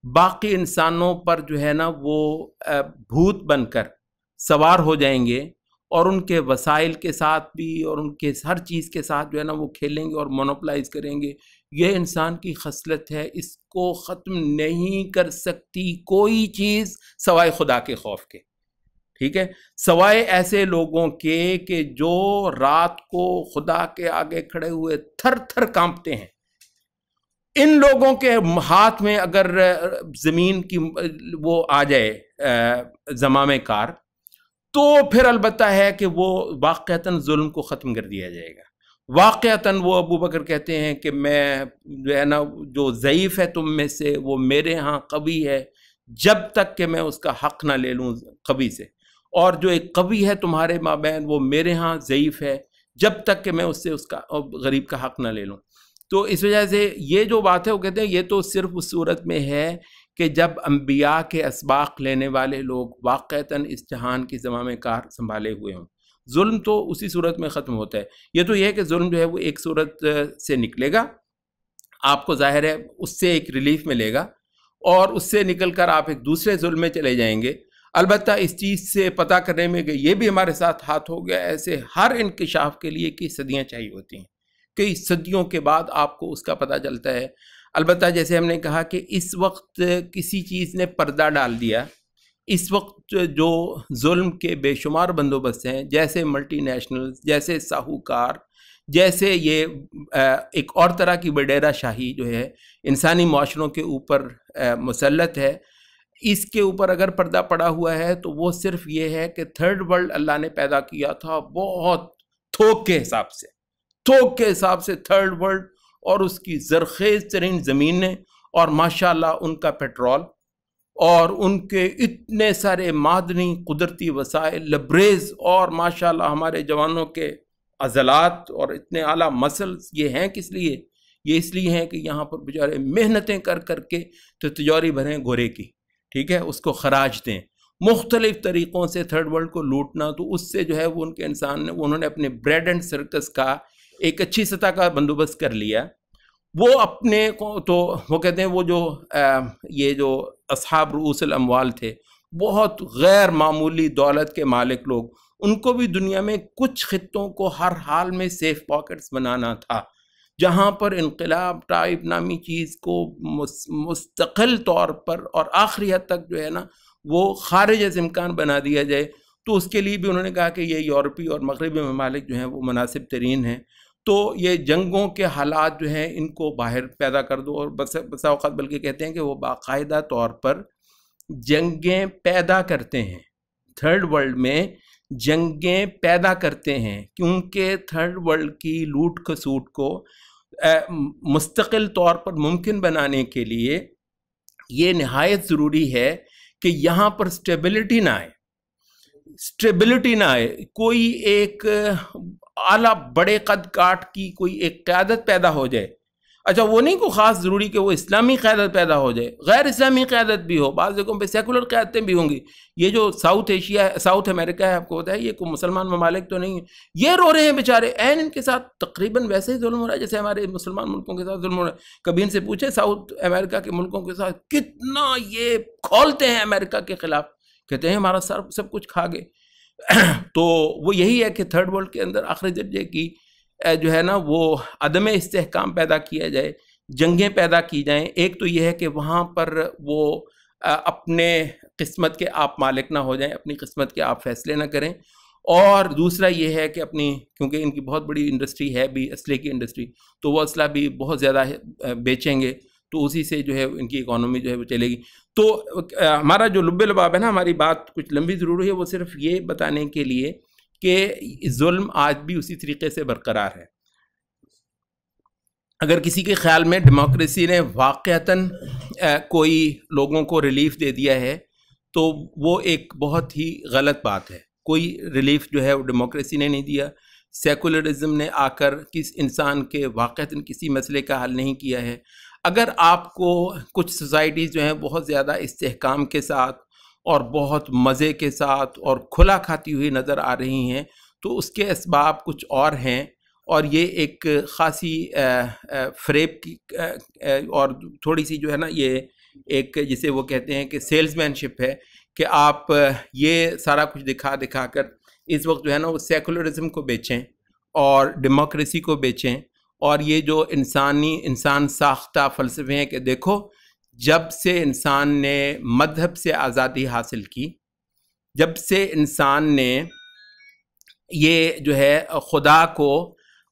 باقی انسانوں پر جو ہے نا وہ بھوت بن کر سوار ہو جائیں گے اور ان کے وسائل کے ساتھ بھی اور ان کے ہر چیز کے ساتھ جو ہے نا وہ کھیلیں گے اور مونوپلائز کریں گے. یہ انسان کی خصلت ہے، اس کو ختم نہیں کر سکتی کوئی چیز سوائے خدا کے خوف کے. ٹھیک ہے، سوائے ایسے لوگوں کے کہ جو رات کو خدا کے آگے کھڑے ہوئے تھر تھر کانپتے ہیں. ان لوگوں کے ہاتھ میں اگر زمین کی وہ آ جائے زمام کار، تو پھر البتہ ہے کہ وہ واقعتاً ظلم کو ختم کر دیا جائے گا. واقعتاً وہ ابو بکر کہتے ہیں کہ میں جو ہے نا جو ضعیف ہے تم میں سے وہ میرے ہاں قوی ہے جب تک کہ میں اس کا حق نہ لے لوں قوی سے، اور جو ایک قوی ہے تمہارے مابین وہ میرے ہاں ضعیف ہے جب تک کہ میں اس سے اس کا غریب کا حق نہ لے لوں. تو اس وجہ سے یہ جو بات ہے وہ کہتے ہیں یہ تو صرف اس صورت میں ہے کہ جب انبیاء کے اسباق لینے والے لوگ واقعتاً اس جہان کی زمام کار سنبھالے ہوئے ہوں. ظلم تو اسی صورت میں ختم ہوتا ہے. یہ تو یہ ہے کہ ظلم جو ہے وہ ایک صورت سے نکلے گا، آپ کو ظاہر ہے اس سے ایک ریلیف ملے گا، اور اس سے نکل کر آپ ایک دوسرے ظلم میں چلے جائیں گے. البتہ اس چیز سے پتہ کرنے میں کہ یہ بھی ہمارے ساتھ ہاتھ ہو گیا، ایسے ہر انکشاف کے لیے کئی صدیاں چاہیے ہوتی ہیں، کئی صدیوں کے بعد آپ کو اس کا پتہ چلتا ہے. البتہ جیسے ہم نے کہا کہ اس وقت کسی چیز نے پردہ ڈال دیا، اس وقت جو ظلم کے بے شمار بندوبست ہیں، جیسے ملٹی نیشنل، جیسے ساہوکار، جیسے یہ ایک اور طرح کی وڈیرا شاہی جو ہے انسانی معاشروں کے اوپر مسلط ہے، اس کے اوپر اگر پردہ پڑا ہوا ہے تو وہ صرف یہ ہے کہ تھرڈ ورلڈ اللہ نے پیدا کیا تھا بہت تھوک کے حساب سے تھرڈ ورلڈ، اور اس کی زرخیز ترین زمینیں، اور ماشاءاللہ ان کا پیٹرول اور ان کے اتنے سارے معدنی قدرتی وسائل لبریز، اور ماشاءاللہ ہمارے جوانوں کے عضلات اور اتنے اعلیٰ مسلز، یہ ہیں کس لیے؟ یہ اس لیے ہیں کہ یہاں پر بیچارے محنتیں کر کر کے تو تجاری بھریں گورے کی، ٹھیک ہے، اس کو خراج دیں، مختلف طریقوں سے تھرڈ ورلڈ کو لوٹنا، تو اس سے جو ہے وہ ان کے انسان نے انہوں نے اپنے بریڈ اینڈ سرکس کا ایک اچھی سطح کا بندوبست کر لیا. وہ اپنے کو تو وہ کہتے ہیں وہ جو یہ جو اصحاب رؤوس الاموال تھے، بہت غیر معمولی دولت کے مالک لوگ، ان کو بھی دنیا میں کچھ خطوں کو ہر حال میں سیف پاکٹس بنانا تھا، جہاں پر انقلاب ٹائپ نامی چیز کو مستقل طور پر اور آخری حد تک جو ہے نا وہ خارج از امکان بنا دیا جائے. تو اس کے لیے بھی انہوں نے کہا کہ یہ یورپی اور مغربی ممالک جو ہیں وہ مناسب ترین ہیں. تو یہ جنگوں کے حالات جو ہیں ان کو باہر پیدا کر دو، اور بسا اوقات بلکہ کہتے ہیں کہ وہ باقاعدہ طور پر جنگیں پیدا کرتے ہیں، تھرڈ ورلڈ میں جنگیں پیدا کرتے ہیں، کیونکہ تھرڈ ورلڈ کی لوٹ کھسوٹ کو مستقل طور پر ممکن بنانے کے لیے یہ نہایت ضروری ہے کہ یہاں پر سٹیبلٹی نہ آئے، کوئی ایک اعلیٰ بڑے قد کاٹ کی کوئی ایک قیادت پیدا ہو جائے. اچھا وہ نہیں کوئی خاص ضروری کہ وہ اسلامی قیادت پیدا ہو جائے، غیر اسلامی قیادت بھی ہو، بعض جگہوں پہ سیکولر قیادتیں بھی ہوں گی. یہ جو ساؤتھ امریکہ ہے، آپ کو پتہ ہے یہ کوئی مسلمان ممالک تو نہیں ہے، یہ رو رہے ہیں بیچارے، این ان کے ساتھ تقریباً ویسے ہی ظلم ہو رہا ہے جیسے ہمارے مسلمان ملکوں کے ساتھ ظلم ہو رہا ہے. کبھی ان سے پوچھے ساؤتھ امریکہ کے ملکوں کے ساتھ کتنا یہ کھولتے ہیں امریکہ کے خلاف، کہتے ہیں ہمارا سب کچھ کھا گئے. تو وہ یہی ہے کہ تھرڈ ورلڈ کے اندر آخری درجے کی جو ہے نا وہ عدم استحکام پیدا کیا جائے، جنگیں پیدا کی جائیں. ایک تو یہ ہے کہ وہاں پر وہ اپنے قسمت کے آپ مالک نہ ہو جائیں، اپنی قسمت کے آپ فیصلے نہ کریں. اور دوسرا یہ ہے کہ کیونکہ ان کی بہت بڑی انڈسٹری ہے بھی، اسلحے کی انڈسٹری، تو وہ اسلحہ بھی بہت زیادہ بیچیں گے، تو اسی سے جو ہے ان کی اکانومی جو ہے وہ چلے گی. تو ہمارا جو لب لباب ہے نا، ہماری بات کچھ لمبی ضرور ہے، وہ صرف یہ بتانے کے لیے کہ ظلم آج بھی اسی طریقے سے برقرار ہے. اگر کسی کے خیال میں ڈیموکریسی نے واقعتاً کوئی لوگوں کو ریلیف دے دیا ہے تو وہ ایک بہت ہی غلط بات ہے. کوئی ریلیف جو ہے وہ ڈیموکریسی نے نہیں دیا. سیکولرزم نے آ کر کس انسان کے واقعتاً کسی مسئلے کا حل نہیں کیا ہے. اگر آپ کو کچھ سوسائٹیز جو ہیں بہت زیادہ استحکام کے ساتھ اور بہت مزے کے ساتھ اور کھلا کھاتی ہوئی نظر آ رہی ہیں تو اس کے اسباب کچھ اور ہیں، اور یہ ایک خاصی فریب کی اور تھوڑی سی جو ہے نا یہ ایک جسے وہ کہتے ہیں کہ سیلز مین شپ ہے کہ آپ یہ سارا کچھ دکھا کر اس وقت جو ہے نا وہ سیکولرزم کو بیچیں اور ڈیموکریسی کو بیچیں. اور یہ جو انسان ساختہ فلسفے ہیں کہ دیکھو جب سے انسان نے مذہب سے آزادی حاصل کی، جب سے انسان نے یہ جو ہے خدا کو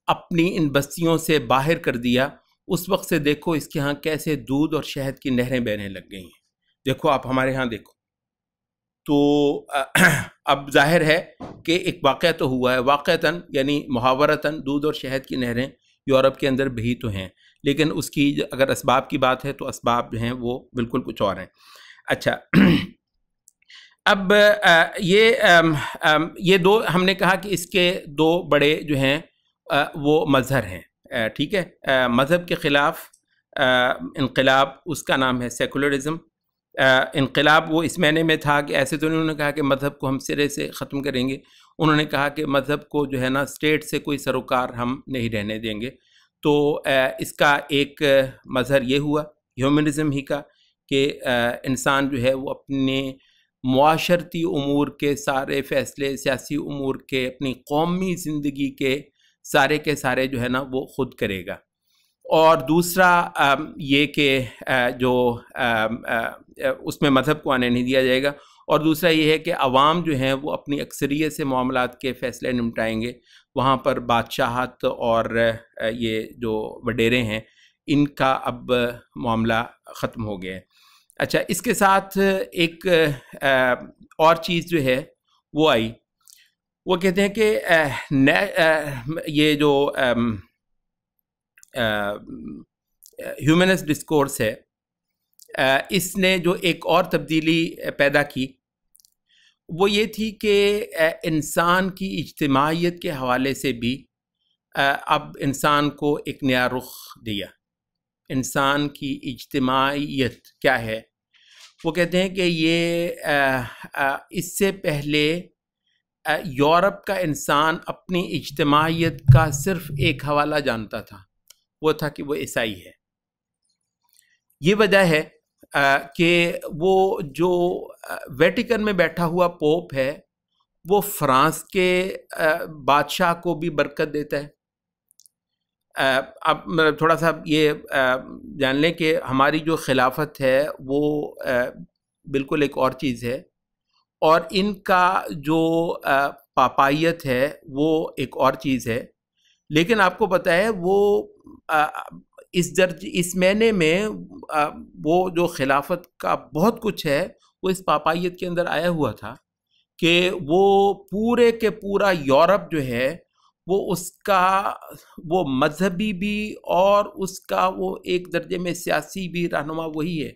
اپنی ان بستیوں سے باہر کر دیا، اس وقت سے دیکھو اس کے ہاں کیسے دودھ اور شہد کی نہریں بہنے لگ گئی ہیں. دیکھو آپ ہمارے ہاں دیکھو. تو اب ظاہر ہے کہ ایک واقعہ تو ہوا ہے، واقعتاً یعنی محاورتاً دودھ اور شہد کی نہریں یورپ کے اندر بہی تو ہیں، لیکن اس کی اگر اسباب کی بات ہے تو اسباب جو ہیں وہ بالکل کچھ اور ہیں. اچھا اب یہ دو ہم نے کہا کہ اس کے دو بڑے جو ہیں وہ مظہر ہیں. ٹھیک ہے، مذہب کے خلاف انقلاب، اس کا نام ہے سیکولرزم. انقلاب وہ اس معنی میں تھا کہ ایسے تو انہوں نے کہا کہ مذہب کو ہم سرے سے ختم کریں گے، انہوں نے کہا کہ مذہب کو جو ہے نا اسٹیٹ سے کوئی سروکار ہم نہیں رہنے دیں گے. تو اس کا ایک مظہر یہ ہوا ہیومنزم ہی کا کہ انسان جو ہے وہ اپنے معاشرتی امور کے سارے فیصلے، سیاسی امور کے، اپنی قومی زندگی کے سارے جو ہے نا وہ خود کرے گا. اور دوسرا یہ کہ جو اس میں مذہب کو آنے نہیں دیا جائے گا. اور دوسرا یہ ہے کہ عوام جو ہیں وہ اپنی اکثریت سے معاملات کے فیصلے نمٹائیں گے. وہاں پر بادشاہت اور یہ جو وڈیرے ہیں ان کا اب معاملہ ختم ہو گیا ہے. اچھا اس کے ساتھ ایک اور چیز جو ہے وہ آئی، وہ کہتے ہیں کہ یہ جو ہیومنسٹ ڈسکورس ہے اس نے جو ایک اور تبدیلی پیدا کی وہ یہ تھی کہ انسان کی اجتماعیت کے حوالے سے بھی اب انسان کو ایک نیا رخ دیا. انسان کی اجتماعیت کیا ہے، وہ کہتے ہیں کہ یہ اس سے پہلے یورپ کا انسان اپنی اجتماعیت کا صرف ایک حوالہ جانتا تھا، وہ تھا کہ وہ عیسائی ہے۔ یہ وجہ ہے کہ وہ جو ویٹیکن میں بیٹھا ہوا پوپ ہے وہ فرانس کے بادشاہ کو بھی برکت دیتا ہے۔ اب تھوڑا سا یہ جان لیں کہ ہماری جو خلافت ہے وہ بالکل ایک اور چیز ہے، اور ان کا جو پاپائیت ہے وہ ایک اور چیز ہے، لیکن آپ کو پتہ ہے وہ اس معنی میں وہ جو خلافت کا بہت کچھ ہے وہ اس پاپائیت کے اندر آیا ہوا تھا کہ وہ پورے کے پورا یورپ جو ہے وہ اس کا وہ مذہبی بھی اور اس کا وہ ایک درجے میں سیاسی بھی رہنما وہی ہے۔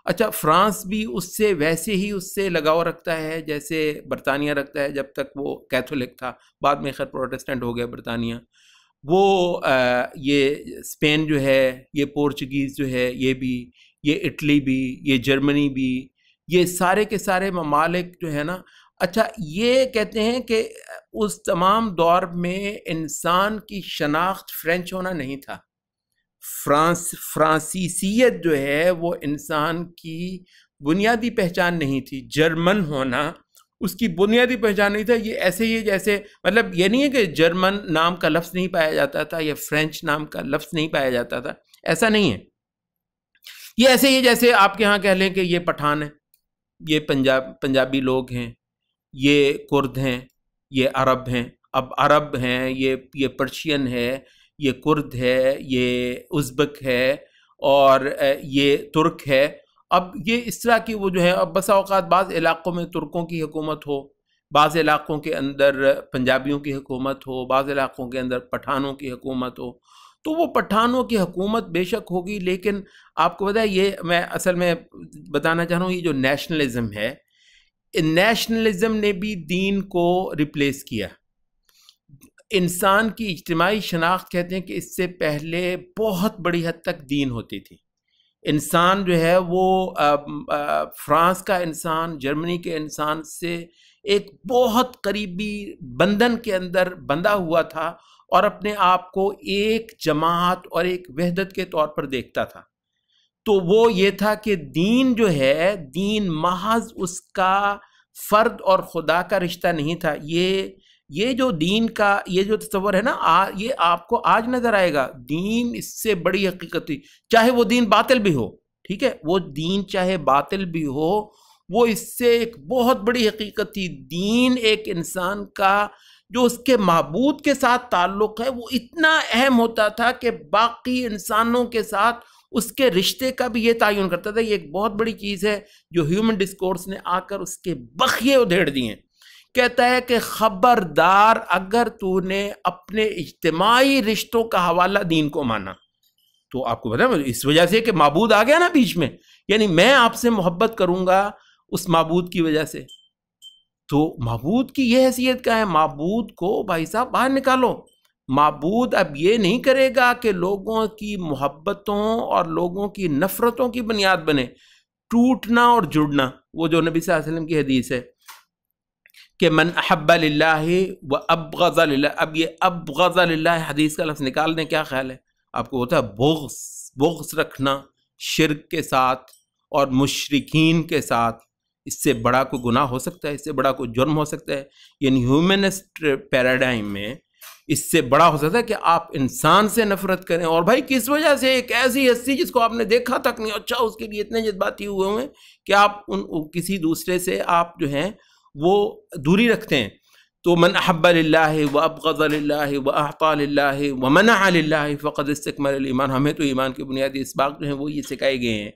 اچھا، فرانس بھی اس سے ویسے ہی اس سے لگاؤ رکھتا ہے جیسے برطانیہ رکھتا ہے، جب تک وہ کیتھولک تھا، بعد میں خیر پروٹسٹنٹ ہو گیا برطانیہ۔ وہ یہ اسپین جو ہے، یہ پورچگیز جو ہے، یہ بھی، یہ اٹلی بھی، یہ جرمنی بھی، یہ سارے کے سارے ممالک جو ہے نا، اچھا یہ کہتے ہیں کہ اس تمام دور میں انسان کی شناخت فرینچ ہونا نہیں تھا، فرانسیسیت جو ہے وہ انسان کی بنیادی پہچان نہیں تھی، جرمن ہونا اس کی بنیادی پہچان نہیں تھا۔ یہ ایسے ہی جیسے، مطلب یہ نہیں ہے کہ جرمن نام کا لفظ نہیں پایا جاتا تھا یا فرینچ نام کا لفظ نہیں پایا جاتا تھا، ایسا نہیں ہے۔ یہ ایسے ہی جیسے آپ کے ہاں کہہ لیں کہ یہ پٹھان ہے، یہ پنجابی لوگ ہیں، یہ کرد ہیں، یہ عرب ہیں۔ اب عرب ہیں، یہ پرشین ہے، یہ کرد ہے، یہ ازبک ہے، اور یہ ترک ہے۔ اب یہ اس طرح کی وہ جو ہے، اب بسا اوقات بعض علاقوں میں ترکوں کی حکومت ہو، بعض علاقوں کے اندر پنجابیوں کی حکومت ہو، بعض علاقوں کے اندر پٹھانوں کی حکومت ہو، تو وہ پٹھانوں کی حکومت بے شک ہوگی، لیکن آپ کو پتہ ہے یہ میں اصل میں بتانا چاہ رہا ہوں، یہ جو نیشنلزم ہے، نیشنلزم نے بھی دین کو ریپلیس کیا۔ انسان کی اجتماعی شناخت کہتے ہیں کہ اس سے پہلے بہت بڑی حد تک دین ہوتی تھی۔ انسان جو ہے وہ فرانس کا انسان جرمنی کے انسان سے ایک بہت قریبی بندھن کے اندر بندھا ہوا تھا، اور اپنے آپ کو ایک جماعت اور ایک وحدت کے طور پر دیکھتا تھا۔ تو وہ یہ تھا کہ دین جو ہے، دین محض اس کا فرد اور خدا کا رشتہ نہیں تھا۔ یہ جو دین کا یہ جو تصور ہے نا، یہ آپ کو آج نظر آئے گا، دین اس سے بڑی حقیقت تھی، چاہے وہ دین باطل بھی ہو، ٹھیک ہے، وہ دین چاہے باطل بھی ہو، وہ اس سے ایک بہت بڑی حقیقت تھی۔ دین ایک انسان کا جو اس کے معبود کے ساتھ تعلق ہے وہ اتنا اہم ہوتا تھا کہ باقی انسانوں کے ساتھ اس کے رشتے کا بھی یہ تعین کرتا تھا۔ یہ ایک بہت بڑی چیز ہے جو ہیومن ڈسکورس نے آ کر اس کے بخیے ادھیڑ دیے ہیں۔ کہتا ہے کہ خبردار اگر تو نے اپنے اجتماعی رشتوں کا حوالہ دین کو مانا، تو آپ کو پتا ہے اس وجہ سے کہ معبود آ گیا نا بیچ میں، یعنی میں آپ سے محبت کروں گا اس معبود کی وجہ سے، تو معبود کی یہ حیثیت کیا ہے؟ معبود کو بھائی صاحب باہر نکالو۔ معبود اب یہ نہیں کرے گا کہ لوگوں کی محبتوں اور لوگوں کی نفرتوں کی بنیاد بنے، ٹوٹنا اور جڑنا۔ وہ جو نبی صلی اللہ علیہ وسلم کی حدیث ہے کہ من احب للہ و ابغض للہ، اب یہ ابغض للہ حدیث کا لفظ نکال دیں، کیا خیال ہے آپ کو؟ ہوتا ہے بغض رکھنا شرک کے ساتھ اور مشرکین کے ساتھ۔ اس سے بڑا کوئی گناہ ہو سکتا ہے؟ اس سے بڑا کوئی جرم ہو سکتا ہے؟ یعنی ہیومنسٹ پیراڈائم میں اس سے بڑا ہو سکتا ہے کہ آپ انسان سے نفرت کریں، اور بھائی کس وجہ سے؟ ایک ایسی ہستی جس کو آپ نے دیکھا تک نہیں، اچھا اس کے لیے اتنے جذباتی ہوئے ہوئے کہ آپ کسی دوسرے سے آپ جو ہیں وہ دوری رکھتے ہیں۔ تو من احب للہ و ابغض للہ و اعطى للہ و منع للہ فقد استکمل الایمان۔ ہمیں تو ایمان کے بنیادی اسباق جو ہیں وہ یہ سکھائے گئے ہیں۔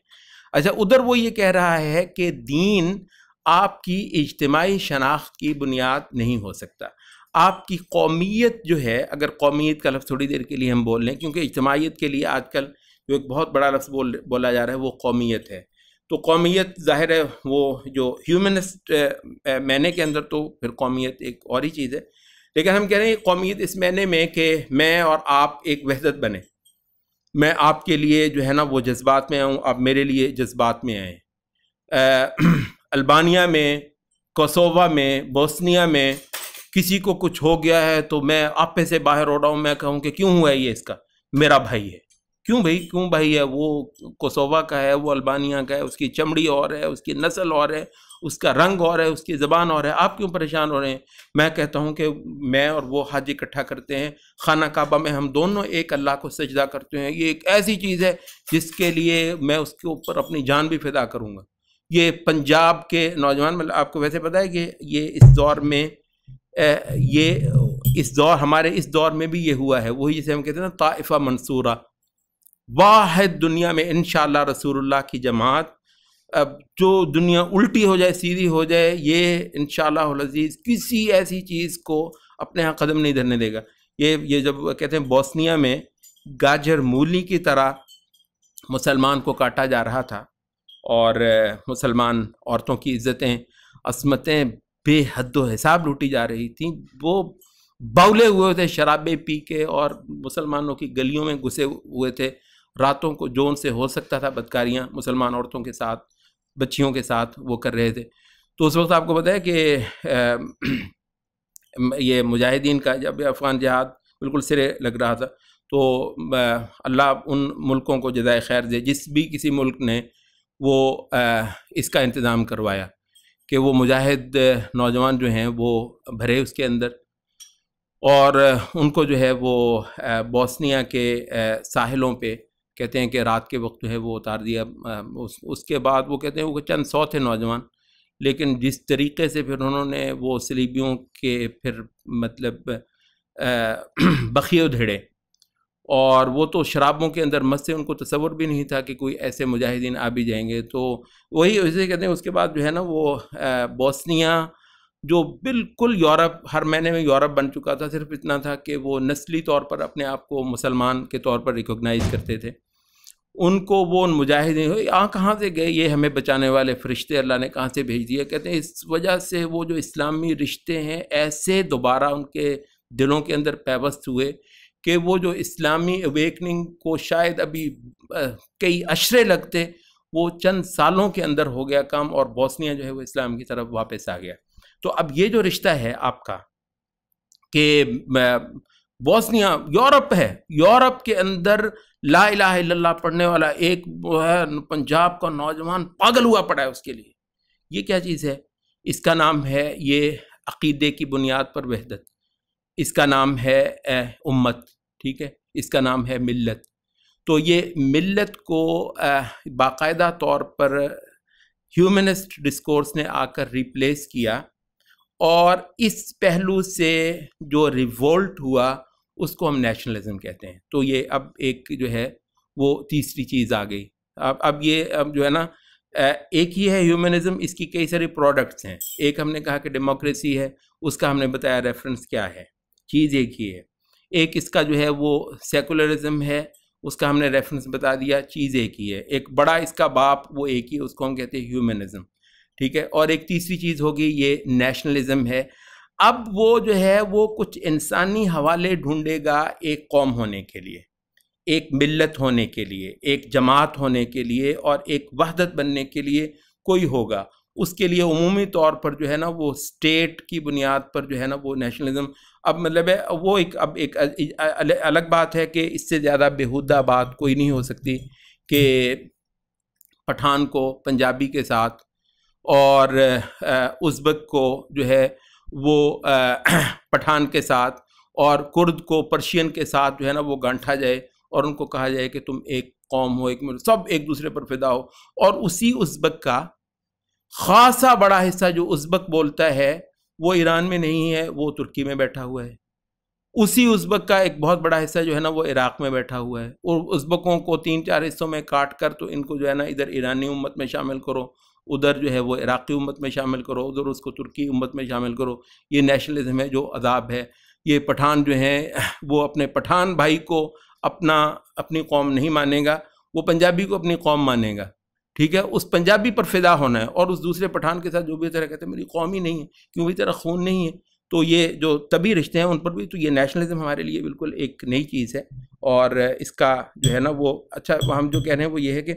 اچھا، ادھر وہ یہ کہہ رہا ہے کہ دین آپ کی اجتماعی شناخت کی بنیاد نہیں ہو سکتا۔ آپ کی قومیت جو ہے، اگر قومیت کا لفظ تھوڑی دیر کے لیے ہم بول لیں، کیونکہ اجتماعیت کے لیے آج کل جو ایک بہت بڑا لفظ بولا جا رہا ہے وہ قومیت ہے، تو قومیت ظاہر ہے وہ جو ہیومنسٹ معنی کے اندر تو پھر قومیت ایک اور ہی چیز ہے، لیکن ہم کہہ رہے ہیں قومیت اس معنی میں کہ میں اور آپ ایک وحدت بنے، میں آپ کے لیے جو ہے نا وہ جذبات میں آؤں، آپ میرے لیے جذبات میں آئیں۔ البانیہ میں، کوسووا میں، بوسنیا میں کسی کو کچھ ہو گیا ہے تو میں آپے سے باہر اڑ رہا ہوں، میں کہوں کہ کیوں ہوا ہے یہ، اس کا میرا بھائی ہے۔ کیوں بھائی، کیوں بھائی ہے؟ وہ کوسووا کا ہے، وہ البانیہ کا ہے، اس کی چمڑی اور ہے، اس کی نسل اور ہے، اس کا رنگ اور ہے، اس کی زبان اور ہے، آپ کیوں پریشان ہو رہے ہیں؟ میں کہتا ہوں کہ میں اور وہ حج اکٹھا کرتے ہیں، خانہ کعبہ میں ہم دونوں ایک اللہ کو سجدہ کرتے ہیں، یہ ایک ایسی چیز ہے جس کے لیے میں اس کے اوپر اپنی جان بھی فدا کروں گا۔ یہ پنجاب کے نوجوان، مطلب آپ کو ویسے پتہ ہے کہ یہ اس دور میں ہمارے اس دور میں بھی یہ ہوا ہے، وہی جسے ہم کہتے ہیں نا طائفہ منصورہ، واحد دنیا میں انشاءاللہ رسول اللہ کی جماعت، اب جو دنیا الٹی ہو جائے سیدھی ہو جائے، یہ انشاءاللہ العزیز کسی ایسی چیز کو اپنے ہاں قدم نہیں دھرنے دے گا۔ یہ جب کہتے ہیں بوسنیا میں گاجر مولی کی طرح مسلمان کو کاٹا جا رہا تھا، اور مسلمان عورتوں کی عزتیں، عصمتیں بے حد و حساب لوٹی جا رہی تھیں، وہ باولے ہوئے تھے شرابیں پی کے، اور مسلمانوں کی گلیوں میں گھسے ہوئے تھے، راتوں کو جو ان سے ہو سکتا تھا بدکاریاں مسلمان عورتوں کے ساتھ، بچیوں کے ساتھ وہ کر رہے تھے۔ تو اس وقت آپ کو پتہ ہے کہ یہ مجاہدین کا جب افغان جہاد بالکل سرے لگ رہا تھا، تو اللہ ان ملکوں کو جزائے خیر دے جس بھی کسی ملک نے وہ اس کا انتظام کروایا کہ وہ مجاہد نوجوان جو ہیں وہ بھرے اس کے اندر، اور ان کو جو ہے وہ بوسنیا کے ساحلوں پہ کہتے ہیں کہ رات کے وقت جو ہے وہ اتار دیا۔ اس کے بعد وہ کہتے ہیں وہ چند سو تھے نوجوان، لیکن جس طریقے سے پھر انہوں نے وہ صلیبیوں کے پھر مطلب بخیے دھڑے، اور وہ تو شرابوں کے اندر مست سے، ان کو تصور بھی نہیں تھا کہ کوئی ایسے مجاہدین آ بھی جائیں گے۔ تو وہی اسے کہتے ہیں اس کے بعد جو ہے نا وہ بوسنیا جو بالکل یورپ، ہر مہینے میں یورپ بن چکا تھا، صرف اتنا تھا کہ وہ نسلی طور پر اپنے آپ کو مسلمان کے طور پر ریکوگنائز کرتے تھے، ان کو وہ مجاہدین کہاں سے گئے، یہ ہمیں بچانے والے فرشتے اللہ نے کہاں سے بھیج دیے؟ کہتے ہیں اس وجہ سے وہ جو اسلامی رشتے ہیں ایسے دوبارہ ان کے دلوں کے اندر پیوست ہوئے کہ وہ جو اسلامی اویکننگ کو شاید ابھی کئی عشرے لگتے، وہ چند سالوں کے اندر ہو گیا کام، اور بوسنیا جو ہے وہ اسلام کی طرف واپس آ گیا۔ تو اب یہ جو رشتہ ہے آپ کا کہ بوسنیا یورپ ہے، یورپ کے اندر لا الہ الا اللہ پڑھنے والا ایک وہ ہے پنجاب کا نوجوان پاگل ہوا پڑا ہے اس کے لیے، یہ کیا چیز ہے؟ اس کا نام ہے یہ عقیدے کی بنیاد پر وحدت، اس کا نام ہے امت، ٹھیک ہے، اس کا نام ہے ملت۔ تو یہ ملت کو باقاعدہ طور پر ہیومنسٹ ڈسکورس نے آ کر ریپلیس کیا، اور اس پہلو سے جو ریوولٹ ہوا اس کو ہم نیشنلزم کہتے ہیں۔ تو یہ اب ایک جو ہے وہ تیسری چیز آ گئی۔ اب جو ہے نا ایک ہی ہے ہیومنزم، اس کی کئی سارے پروڈکٹس ہیں۔ ایک ہم نے کہا کہ ڈیموکریسی ہے، اس کا ہم نے بتایا ریفرنس کیا ہے، چیز ایک ہی ہے۔ ایک اس کا جو ہے وہ سیکولرزم ہے، اس کا ہم نے ریفرنس بتا دیا، چیز ایک ہی ہے۔ ایک بڑا اس کا باپ وہ ایک ہی، اس کو ہم کہتے ہیں ہیومنزم، ٹھیک ہے۔ اور ایک تیسری چیز ہوگی یہ نیشنلزم ہے۔ اب وہ جو ہے وہ کچھ انسانی حوالے ڈھونڈے گا ایک قوم ہونے کے لیے، ایک ملت ہونے کے لیے، ایک جماعت ہونے کے لیے، اور ایک وحدت بننے کے لیے کوئی ہوگا۔ اس کے لیے عمومی طور پر جو ہے نا وہ اسٹیٹ کی بنیاد پر جو ہے نا وہ نیشنلزم، اب مطلب ہے وہ ایک الگ بات ہے کہ اس سے زیادہ بیہودہ بات کوئی نہیں ہو سکتی کہ پٹھان کو پنجابی کے ساتھ اور ازبک کو جو ہے وہ پٹھان کے ساتھ اور کرد کو پرشین کے ساتھ جو ہے نا وہ گانٹھا جائے، اور ان کو کہا جائے کہ تم ایک قوم ہو، ایک ملک، سب ایک دوسرے پر فدا ہو۔ اور اسی ازبک کا خاصا بڑا حصہ جو ازبک بولتا ہے وہ ایران میں نہیں ہے، وہ ترکی میں بیٹھا ہوا ہے۔ اسی ازبک کا ایک بہت بڑا حصہ جو ہے نا وہ عراق میں بیٹھا ہوا ہے، اور ازبکوں کو 3-4 حصوں میں کاٹ کر تو ان کو جو ہے نا ادھر ایرانی امت میں شامل کرو، ادھر جو ہے وہ عراقی امت میں شامل کرو، ادھر اس کو ترکی امت میں شامل کرو۔ یہ نیشنلزم ہے جو عذاب ہے۔ یہ پٹھان جو ہیں وہ اپنے پٹھان بھائی کو اپنی قوم نہیں مانے گا، وہ پنجابی کو اپنی قوم مانے گا، ٹھیک ہے۔ اس پنجابی پر فدا ہونا ہے، اور اس دوسرے پٹھان کے ساتھ جو بھی طرح کہتے ہیں میری قوم ہی نہیں ہے، کیوں بھی تیرا خون نہیں ہے، تو یہ جو طبی رشتے ہیں ان پر بھی، تو یہ نیشنلزم ہمارے لیے بالکل ایک نئی چیز ہے، اور اس کا جو ہے نا وہ اچھا ہم جو کہہ رہے ہیں وہ یہ ہے کہ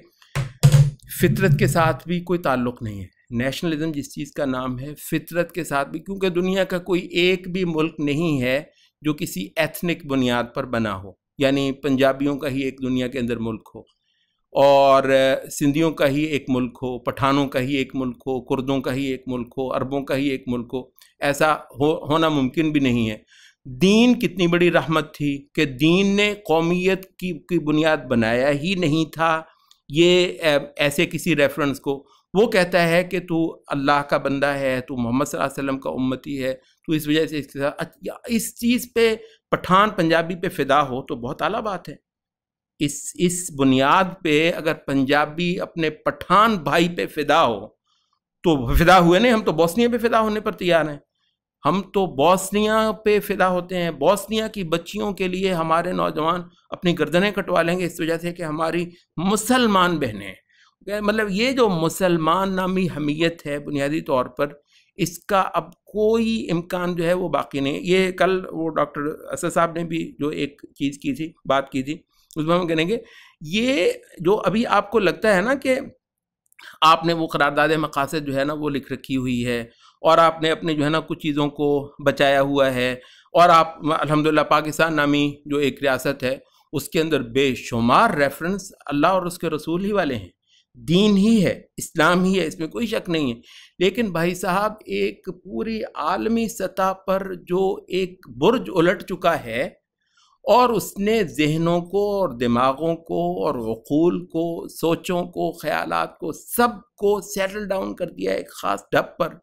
فطرت کے ساتھ بھی کوئی تعلق نہیں ہے۔ نیشنلزم جس چیز کا نام ہے فطرت کے ساتھ بھی، کیونکہ دنیا کا کوئی ایک بھی ملک نہیں ہے جو کسی ایتھنک بنیاد پر بنا ہو، یعنی پنجابیوں کا ہی ایک دنیا کے اندر ملک ہو، اور سندھیوں کا ہی ایک ملک ہو، پٹھانوں کا ہی ایک ملک ہو، کردوں کا ہی ایک ملک ہو، عربوں کا ہی ایک ملک ہو، ایسا ہونا ممکن بھی نہیں ہے۔ دین کتنی بڑی رحمت تھی کہ دین نے قومیت کی بنیاد بنایا ہی نہیں تھا یہ ایسے کسی ریفرنس کو۔ وہ کہتا ہے کہ تو اللہ کا بندہ ہے، تو محمد صلی اللہ علیہ وسلم کا امتی ہے، تو اس وجہ سے اس کے ساتھ اس چیز پہ پٹھان پنجابی پہ فدا ہو تو بہت اعلیٰ بات ہے۔ اس بنیاد پہ اگر پنجابی اپنے پٹھان بھائی پہ فدا ہو تو فدا ہوئے نہیں، ہم تو بوسنیا پہ فدا ہونے پر تیار ہیں، ہم تو بوسنیا پہ فدا ہوتے ہیں۔ بوسنیا کی بچیوں کے لیے ہمارے نوجوان اپنی گردنیں کٹوا لیں گے اس وجہ سے کہ ہماری مسلمان بہنیں ہیں۔ مطلب یہ جو مسلمان نامی حمیت ہے بنیادی طور پر، اس کا اب کوئی امکان جو ہے وہ باقی نہیں۔ یہ کل وہ ڈاکٹر اسد صاحب نے بھی جو ایک چیز کی تھی، بات کی تھی، اس میں ہم کہیں گے یہ جو ابھی آپ کو لگتا ہے نا کہ آپ نے وہ قرارداد مقاصد جو ہے نا وہ لکھ رکھی ہوئی ہے، اور آپ نے اپنے جو ہے نا کچھ چیزوں کو بچایا ہوا ہے، اور آپ الحمدللہ پاکستان نامی جو ایک ریاست ہے اس کے اندر بے شمار ریفرنس اللہ اور اس کے رسول ہی والے ہیں، دین ہی ہے، اسلام ہی ہے، اس میں کوئی شک نہیں ہے۔ لیکن بھائی صاحب ایک پوری عالمی سطح پر جو ایک برج الٹ چکا ہے، اور اس نے ذہنوں کو اور دماغوں کو اور عقول کو، سوچوں کو، خیالات کو، سب کو سیٹل ڈاؤن کر دیا ایک خاص ڈھب پر،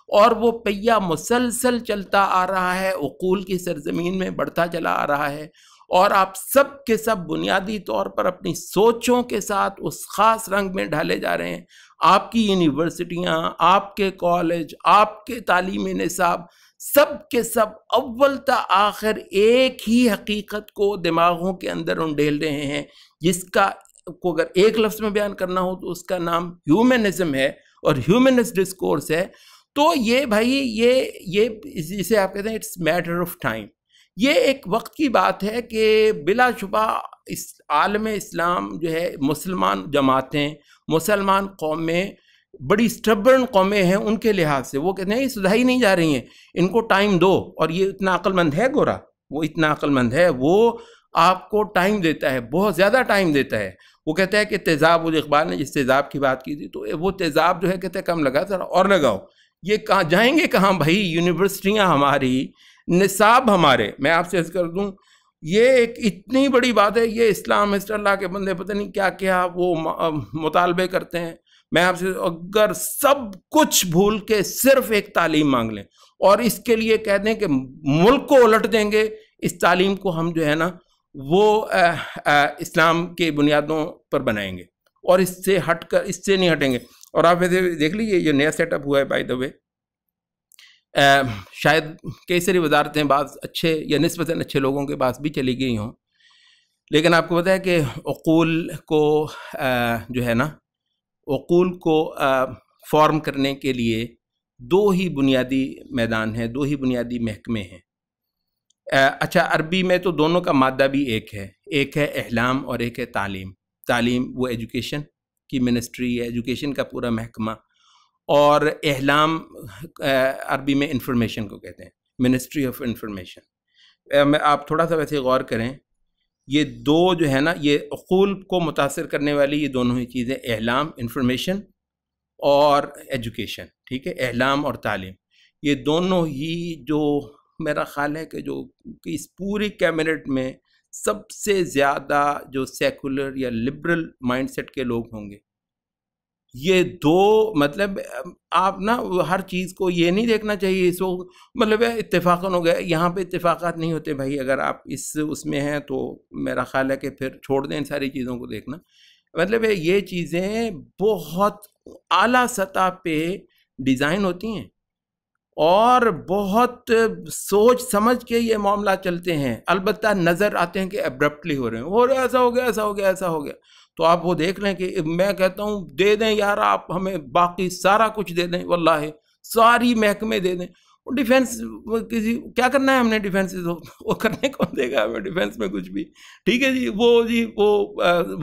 اور وہ پہیہ مسلسل چلتا آ رہا ہے، عقول کی سرزمین میں بڑھتا چلا آ رہا ہے، اور آپ سب کے سب بنیادی طور پر اپنی سوچوں کے ساتھ اس خاص رنگ میں ڈھالے جا رہے ہیں۔ آپ کی یونیورسٹیاں، آپ کے کالج، آپ کے تعلیمی نصاب، سب کے سب اول تا آخر ایک ہی حقیقت کو دماغوں کے اندر انڈیل رہے ہیں، جس کا کو اگر ایک لفظ میں بیان کرنا ہو تو اس کا نام ہیومنزم ہے اور ہیومنسٹ ڈسکورس ہے۔ تو یہ بھائی یہ جسے آپ کہتے ہیں اٹس میٹر آف ٹائم، یہ ایک وقت کی بات ہے کہ بلا شبہ اس عالم اسلام جو ہے، مسلمان جماعتیں، مسلمان قومیں بڑی سٹبرن قومیں ہیں، ان کے لحاظ سے وہ کہتے ہیں یہ سدھائی نہیں جا رہی ہیں، ان کو ٹائم دو۔ اور یہ اتنا عقل مند ہے گورا، وہ اتنا عقل مند ہے، وہ آپ کو ٹائم دیتا ہے، بہت زیادہ ٹائم دیتا ہے۔ وہ کہتا ہے کہ تیزاب، اقبال نے جس تیزاب کی بات کی تھی، تو وہ تیزاب جو ہے کہتے ہیں کم لگا ذرا اور لگاؤ۔ یہ کہاں جائیں گے کہاں بھائی؟ یونیورسٹیاں ہماری، نصاب ہمارے، میں آپ سے عرض کر دوں یہ ایک اتنی بڑی بات ہے، یہ اسلامسٹ اللہ کے بندے پتہ نہیں کیا کیا وہ مطالبے کرتے ہیں۔ میں آپ سے اگر سب کچھ بھول کے صرف ایک تعلیم مانگ لیں اور اس کے لیے کہہ دیں کہ ملک کو الٹ دیں گے، اس تعلیم کو ہم جو ہے نا وہ اسلام کے بنیادوں پر بنائیں گے، اور اس سے ہٹ کر اس سے نہیں ہٹیں گے۔ اور آپ ویسے دیکھ لیجیے یہ نیا سیٹ اپ ہوا ہے بائی دا وے، شاید کئی ساری وزارتیں بعض اچھے یا نسبتاً اچھے لوگوں کے پاس بھی چلی گئی ہوں، لیکن آپ کو پتہ ہے کہ عقول کو جو ہے نا عقول کو فارم کرنے کے لیے دو ہی بنیادی میدان ہیں، دو ہی بنیادی محکمے ہیں۔ اچھا عربی میں تو دونوں کا مادہ بھی ایک ہے احلام اور ایک ہے تعلیم۔ تعلیم وہ ایجوکیشن کی منسٹری ہے، ایجوکیشن کا پورا محکمہ، اور احلام عربی میں انفارمیشن کو کہتے ہیں، منسٹری آف انفارمیشن۔ آپ تھوڑا سا ویسے غور کریں، یہ دو جو ہے نا یہ عقول کو متاثر کرنے والی یہ دونوں ہی چیزیں، احلام انفارمیشن اور ایجوکیشن، ٹھیک ہے، احلام اور تعلیم، یہ دونوں ہی جو میرا خیال ہے کہ جو کہ اس پوری کیبنٹ میں سب سے زیادہ جو سیکولر یا لبرل مائنڈ سیٹ کے لوگ ہوں گے، یہ دو مطلب آپ نا ہر چیز کو یہ نہیں دیکھنا چاہیے اس وقت مطلب اتفاقاً ہو گیا، یہاں پہ اتفاقات نہیں ہوتے بھائی۔ اگر آپ اس میں ہیں تو میرا خیال ہے کہ پھر چھوڑ دیں ان ساری چیزوں کو دیکھنا۔ مطلب یہ چیزیں بہت اعلیٰ سطح پہ ڈیزائن ہوتی ہیں اور بہت سوچ سمجھ کے یہ معاملات چلتے ہیں، البتہ نظر آتے ہیں کہ ابرپٹلی ہو رہے ہیں، اور ایسا ہو گیا ایسا ہو گیا ایسا ہو گیا، تو آپ وہ دیکھ لیں کہ میں کہتا ہوں دے دیں یار، آپ ہمیں باقی سارا کچھ دے دیں، واللہ ساری محکمے دے دیں، ڈیفینس کسی کیا کرنا ہے ہم نے ڈیفینس وہ کرنے کون دے گا ہمیں ڈیفینس میں کچھ بھی. ٹھیک ہے جی وہ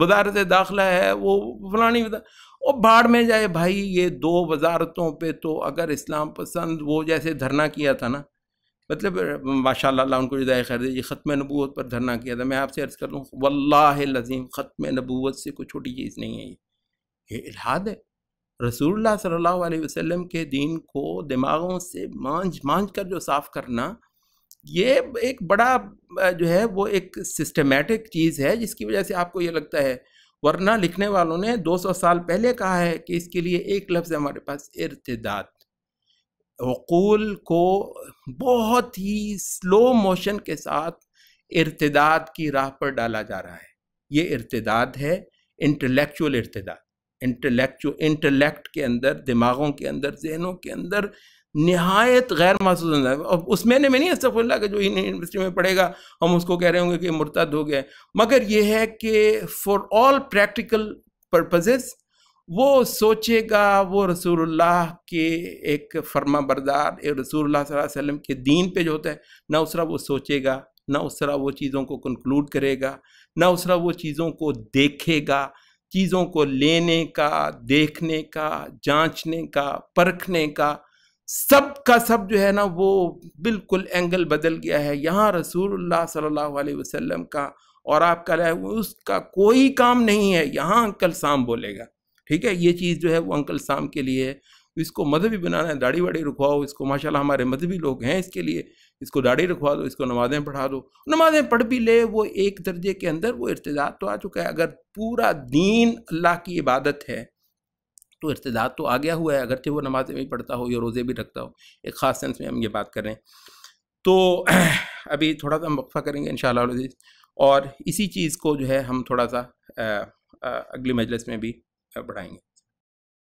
وزارت داخلہ ہے وہ فلانی اور بھاڑ میں جائے بھائی. یہ 2 وزارتوں پہ تو اگر اسلام پسند وہ جیسے دھرنا کیا تھا نا, مطلب ماشاء اللہ ان کو جزائے خیر دے, یہ ختم نبوت پر دھرنا کیا تھا. میں آپ سے عرض کر لوں واللہ العظیم ختم نبوت سے کوئی چھوٹی چیز نہیں ہے. یہ الحاد ہے. رسول اللہ صلی اللہ علیہ وسلم کے دین کو دماغوں سے مانج کر جو صاف کرنا, یہ ایک بڑا جو ہے وہ ایک سسٹمیٹک چیز ہے جس کی وجہ سے آپ کو یہ لگتا ہے. ورنہ لکھنے والوں نے 200 سال پہلے کہا ہے کہ اس کے لیے ایک لفظ ہے ہمارے پاس, ارتداد. عقول کو بہت ہی سلو موشن کے ساتھ ارتداد کی راہ پر ڈالا جا رہا ہے. یہ ارتداد ہے انٹلیکچول ارتداد. انٹلیکٹ کے اندر, دماغوں کے اندر, ذہنوں کے اندر نہایت غیر محسوس ہوتا ہے. اب اس میں نہیں استغفر اللہ کہ جو یونیورسٹی میں پڑھے گا ہم اس کو کہہ رہے ہوں گے کہ مرتد ہو گیا, مگر یہ ہے کہ فار آل پریکٹیکل پرپزز وہ سوچے گا, وہ رسول اللہ کے ایک فرما بردار رسول اللہ صلی اللہ علیہ وسلم کے دین پہ جو ہوتا ہے, نہ اس طرح وہ سوچے گا, نہ اس طرح وہ چیزوں کو کنکلوڈ کرے گا, نہ اس طرح وہ چیزوں کو دیکھے گا. چیزوں کو لینے کا, دیکھنے کا, جانچنے کا, پرکھنے کا, سب کا سب جو ہے نا وہ بالکل اینگل بدل گیا ہے. یہاں رسول اللہ صلی اللہ علیہ وسلم کا اور آپ کا اس کا کوئی کام نہیں ہے. یہاں انکل سام بولے گا. ٹھیک ہے, یہ چیز جو ہے وہ انکل سام کے لیے ہے. اس کو مذہبی بنانا ہے, داڑھی واڑی رکھواؤ اس کو, ماشاءاللہ ہمارے مذہبی لوگ ہیں اس کے لیے, اس کو داڑھی رکھوا دو, اس کو نمازیں پڑھا دو, نمازیں پڑھ بھی لے, وہ ایک درجے کے اندر وہ ارتداد تو آ چکا ہے. اگر پورا دین اللہ کی عبادت ہے تو ارتداد تو آ گیا ہوا ہے, اگرچہ وہ نمازیں بھی پڑھتا ہو یا روزے بھی رکھتا ہو. ایک خاص سینس میں ہم یہ بات کر رہے ہیں. تو ابھی تھوڑا سا ہم وقفہ کریں گے انشاءاللہ العزیز, اور اسی چیز کو جو ہے ہم تھوڑا سا اگلی مجلس میں بھی بڑھائیں گے.